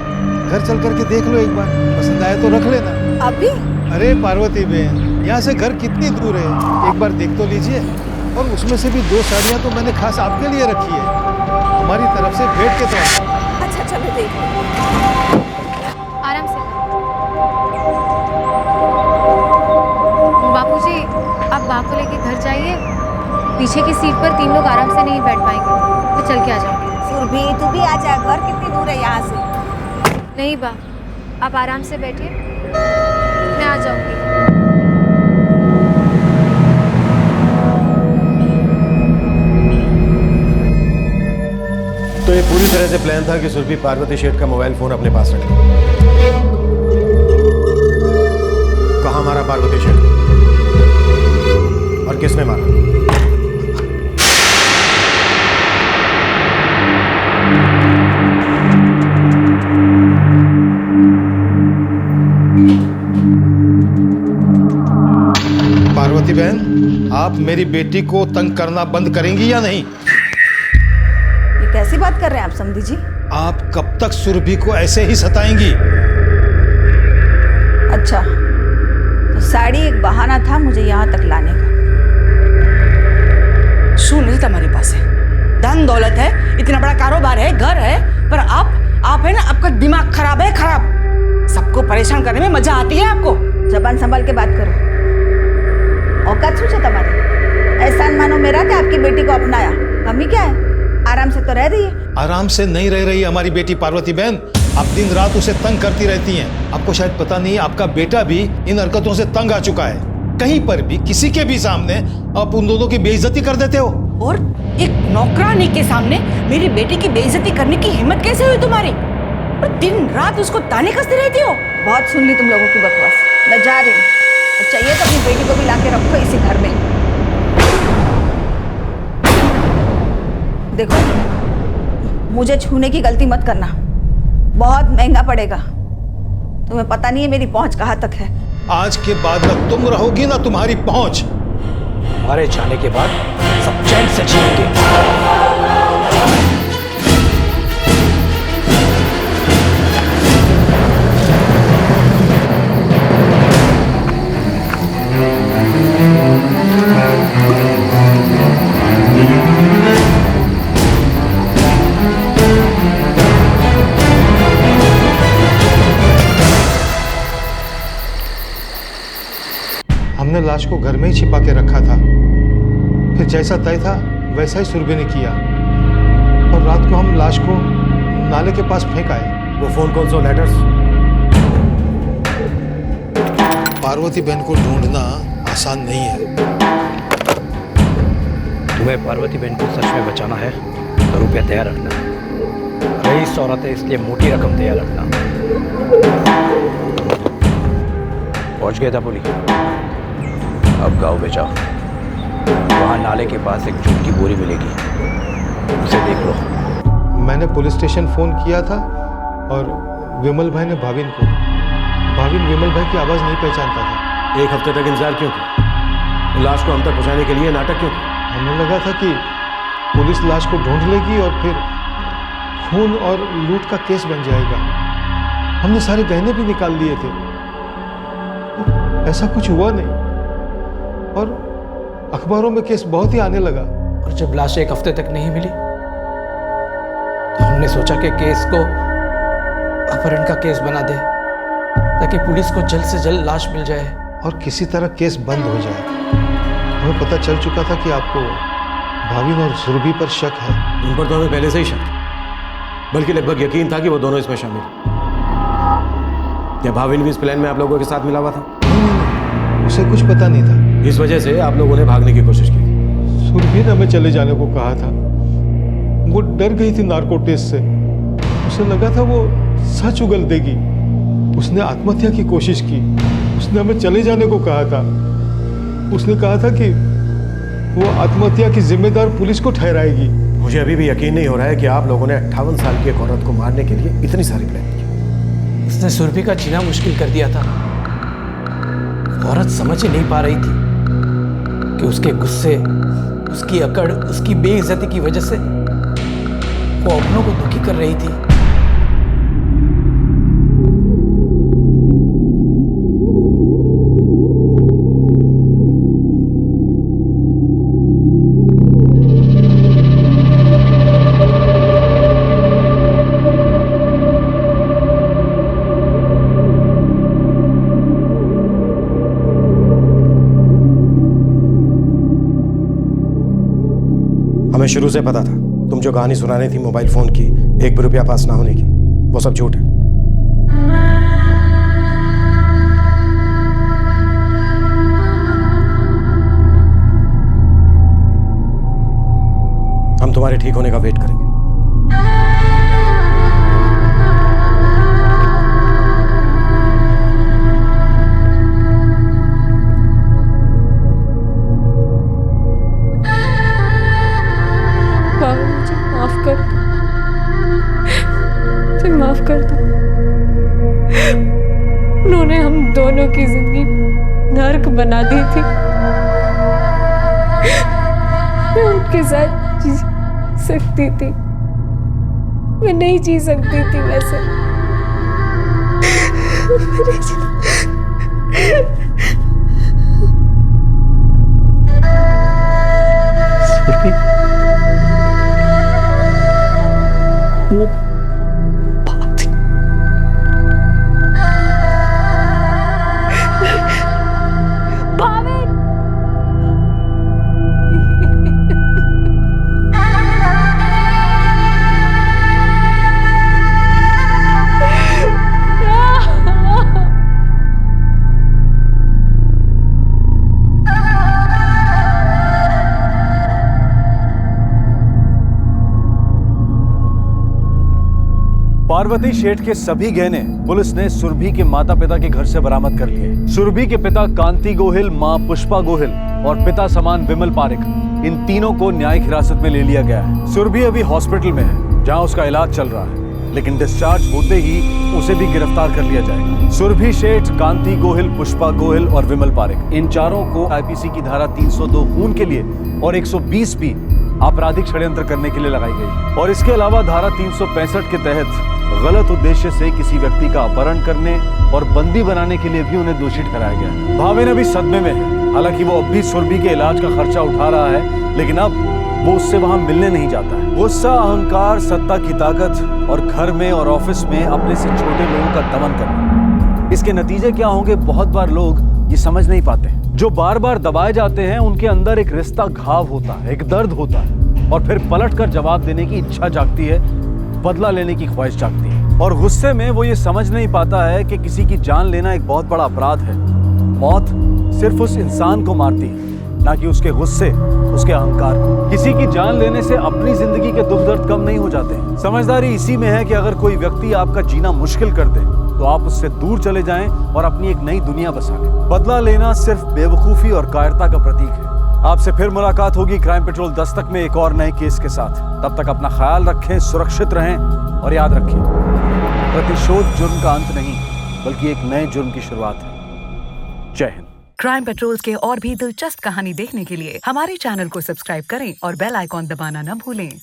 घर चल करके देख लो एक बार, पसंद आए तो रख लेना। अभी? अरे पार्वती बहन, यहाँ से घर कितनी दूर है, एक बार देख तो लीजिए। और उसमें से भी 2 साड़ियाँ तो मैंने खास आपके लिए रखी है, हमारी तरफ से भेंट के तौर पर। अच्छा चलो देख लो। आराम से। बापूजी, आप बा को लेके घर जाइए। पीछे की सीट पर 3 लोग आराम से नहीं बैठ पाएंगे, तो चल के आ जाओगे। सुरभि, तू भी आ जा, घर कितनी दूर है यहाँ से? नहीं बा, आप आराम से बैठिए, मैं आ जाऊंगी। तो ये पूरी तरह से प्लान था कि सुरभि पार्वती शेठ का मोबाइल फोन अपने पास रखे। कहाँ मारा पार्वती शेठ और किसने मारा? पार्वती बहन, आप मेरी बेटी को तंग करना बंद करेंगी या नहीं? ये कैसी बात कर रहे हैं आप समधी जी? आप कब तक सुरभि को ऐसे ही सताएंगी? अच्छा, तो साड़ी एक बहाना था मुझे यहाँ तक लाने का। शू नहीं तुम्हारे पास है, धन दौलत है, इतना बड़ा कारोबार है, घर है, पर आप है ना, आपका दिमाग खराब है, खराब। सबको परेशान करने में मजा आती है आपको। जबान संभाल के बात करो। औकात सोचा तुम्हारी? एहसान मानो मेरा कि आपकी बेटी को अपनाया, कमी क्या है? आराम से तो रह रही है। आराम से नहीं रह रही हमारी बेटी पार्वती बहन, आप दिन रात उसे तंग करती रहती हैं। आपको शायद पता नहीं, आपका बेटा भी इन हरकतों से तंग आ चुका है। कहीं पर भी किसी के भी सामने आप उन दोनों की बेइज्जती कर देते हो। और एक नौकरानी के सामने मेरी बेटी की बेइज्जती करने की हिम्मत कैसे हुई तुम्हारी? और दिन रात उसको ताने कसती रहती हो। बहुत सुन ली तुम लोगों की बकवास, मैं जा रही हूँ। चाहिए तो अपनी बेटी को भी लाके रखो इसी घर में। देखो, मुझे छूने की गलती मत करना, बहुत महंगा पड़ेगा। तुम्हें पता नहीं है मेरी पहुंच कहाँ तक है। आज के बाद न तुम रहोगी ना तुम्हारी पहुंच। हमारे जाने के बाद सब चैन से जिएंगे। हमने लाश को घर में ही छिपा के रखा था, फिर जैसा तय था वैसा ही सुरभि ने किया, और रात को हम लाश को नाले के पास फेंक आए। वो फोन कॉल्स और लेटर्स? पार्वती बहन को ढूंढना आसान नहीं है। तुम्हें पार्वती बहन को सच में बचाना है तो रुपया तैयार रखना, रईस औरत है इसलिए मोटी रकम तैयार रखना। पहुंच गए था पुली, अब गांव में जाओ, वहां नाले के पास एक जूट की बोरी मिलेगी, उसे देख लो। मैंने पुलिस स्टेशन फोन किया था और विमल भाई ने भाविन को। भाविन विमल भाई की आवाज नहीं पहचानता था। 1 हफ्ते तक इंतजार क्यों किया? लाश को हम तक पहुंचाने के लिए नाटक क्यों किया? हमें लगा था कि पुलिस लाश को ढूंढ लेगी और फिर खून और लूट का केस बन जाएगा। हमने सारे गहने भी निकाल लिए थे, ऐसा कुछ हुआ नहीं, और अखबारों में केस बहुत ही आने लगा। और जब लाश 1 हफ्ते तक नहीं मिली तो हमने सोचा कि केस को अपहरण का केस बना दे, ताकि पुलिस को जल्द से जल्द लाश मिल जाए और किसी तरह केस बंद हो जाए। हमें पता चल चुका था कि आपको भाविन और सुरभि पर शक है। उन पर तो हमें पहले से ही शक था, बल्कि लगभग यकीन था कि वो दोनों इसमें शामिल। क्या भाविन भी इस प्लान में आप लोगों के साथ मिला हुआ था? उसे कुछ पता नहीं था। इस वजह से आप लोगों ने भागने की कोशिश की थी। सुरभि ने हमें चले जाने को कहा था, वो डर गई थी नार्को टेस्ट से। उसे लगा था वो सच उगल देगी। उसने आत्महत्या की कोशिश की। उसने हमें चले जाने को कहा था। उसने कहा था कि वो आत्महत्या की जिम्मेदार पुलिस को ठहराएगी। मुझे अभी भी यकीन नहीं हो रहा है कि आप लोगों ने 58 साल की एक औरत को मारने के लिए इतनी सारी प्लान की। उसने सुरभि का जीना मुश्किल कर दिया था। औरत समझ ही नहीं पा रही थी कि उसके गुस्से, उसकी अकड़, उसकी बेइज्जती की वजह से वो अपनों को दुखी कर रही थी। हमें शुरू से पता था तुम जो कहानी सुनानी थी मोबाइल फोन की, 1 भी रुपया पास ना होने की, वो सब झूठ है। हम तुम्हारे ठीक होने का वेट करेंगे। माफ कर दो। उन्होंने हम दोनों की जिंदगी नर्क बना दी थी। मैं उनके साथ जी सकती थी, मैं नहीं जी सकती थी वैसे। वो पार्वती शेठ के सभी गहने पुलिस ने सुरभि के माता पिता के घर से बरामद कर लिए। सुरभि के पिता कांति गोहिल, मां पुष्पा गोहिल और पिता समान विमल पारेख, इन तीनों को न्यायिक हिरासत में ले लिया गया है। सुरभि अभी हॉस्पिटल में है जहां उसका इलाज चल रहा है, लेकिन डिस्चार्ज होते ही उसे भी गिरफ्तार कर लिया जाएगा। सुरभि शेठ, कांति गोहिल, पुष्पा गोहिल और विमल पारेख, इन चारों को आईपीसी की धारा 302 खून के लिए और 120 भी आपराधिक षड्यंत्र करने के लिए लगाई गई। और इसके अलावा धारा 365 के तहत गलत उद्देश्य से किसी व्यक्ति का अपहरण करने और बंदी बनाने के लिए भी उन्हें दोषी ठहराया गया। भावेन अभी सदमे में है। हालांकि वो अब भी सुरभि के इलाज का खर्चा उठा रहा है, लेकिन अब वो उससे वहां मिलने नहीं जाता है। गुस्सा, अहंकार, सत्ता की ताकत और घर में और ऑफिस में अपने से छोटे लोगों का दमन करना, इसके नतीजे क्या होंगे बहुत बार लोग ये समझ नहीं पाते। जो बार बार दबाए जाते हैं उनके अंदर एक रिश्ता घाव होता है, एक दर्द होता है, और फिर पलट कर जवाब देने की इच्छा जागती है, बदला लेने की ख्वाहिश जागती है। और गुस्से में वो ये समझ नहीं पाता है कि किसी की जान लेना एक बहुत बड़ा अपराध है। मौत सिर्फ उस इंसान को मारती है, ना कि उसके गुस्से, उसके अहंकार को। किसी की जान लेने से अपनी जिंदगी के दुख दर्द कम नहीं हो जाते। समझदारी इसी में है कि अगर कोई व्यक्ति आपका जीना मुश्किल कर दे तो आप उससे दूर चले जाएं और अपनी एक नई दुनिया बसा लें। बदला लेना सिर्फ बेवकूफी और कायरता का प्रतीक है। आपसे फिर मुलाकात होगी क्राइम पेट्रोल दस्तक में एक और नए केस के साथ। तब तक अपना ख्याल रखें, सुरक्षित रहें और याद रखें, प्रतिशोध जुर्म का अंत नहीं बल्कि एक नए जुर्म की शुरुआत है। जय हिंद। क्राइम पेट्रोल के और भी दिलचस्प कहानी देखने के लिए हमारे चैनल को सब्सक्राइब करें और बेल आइकॉन दबाना न भूलें।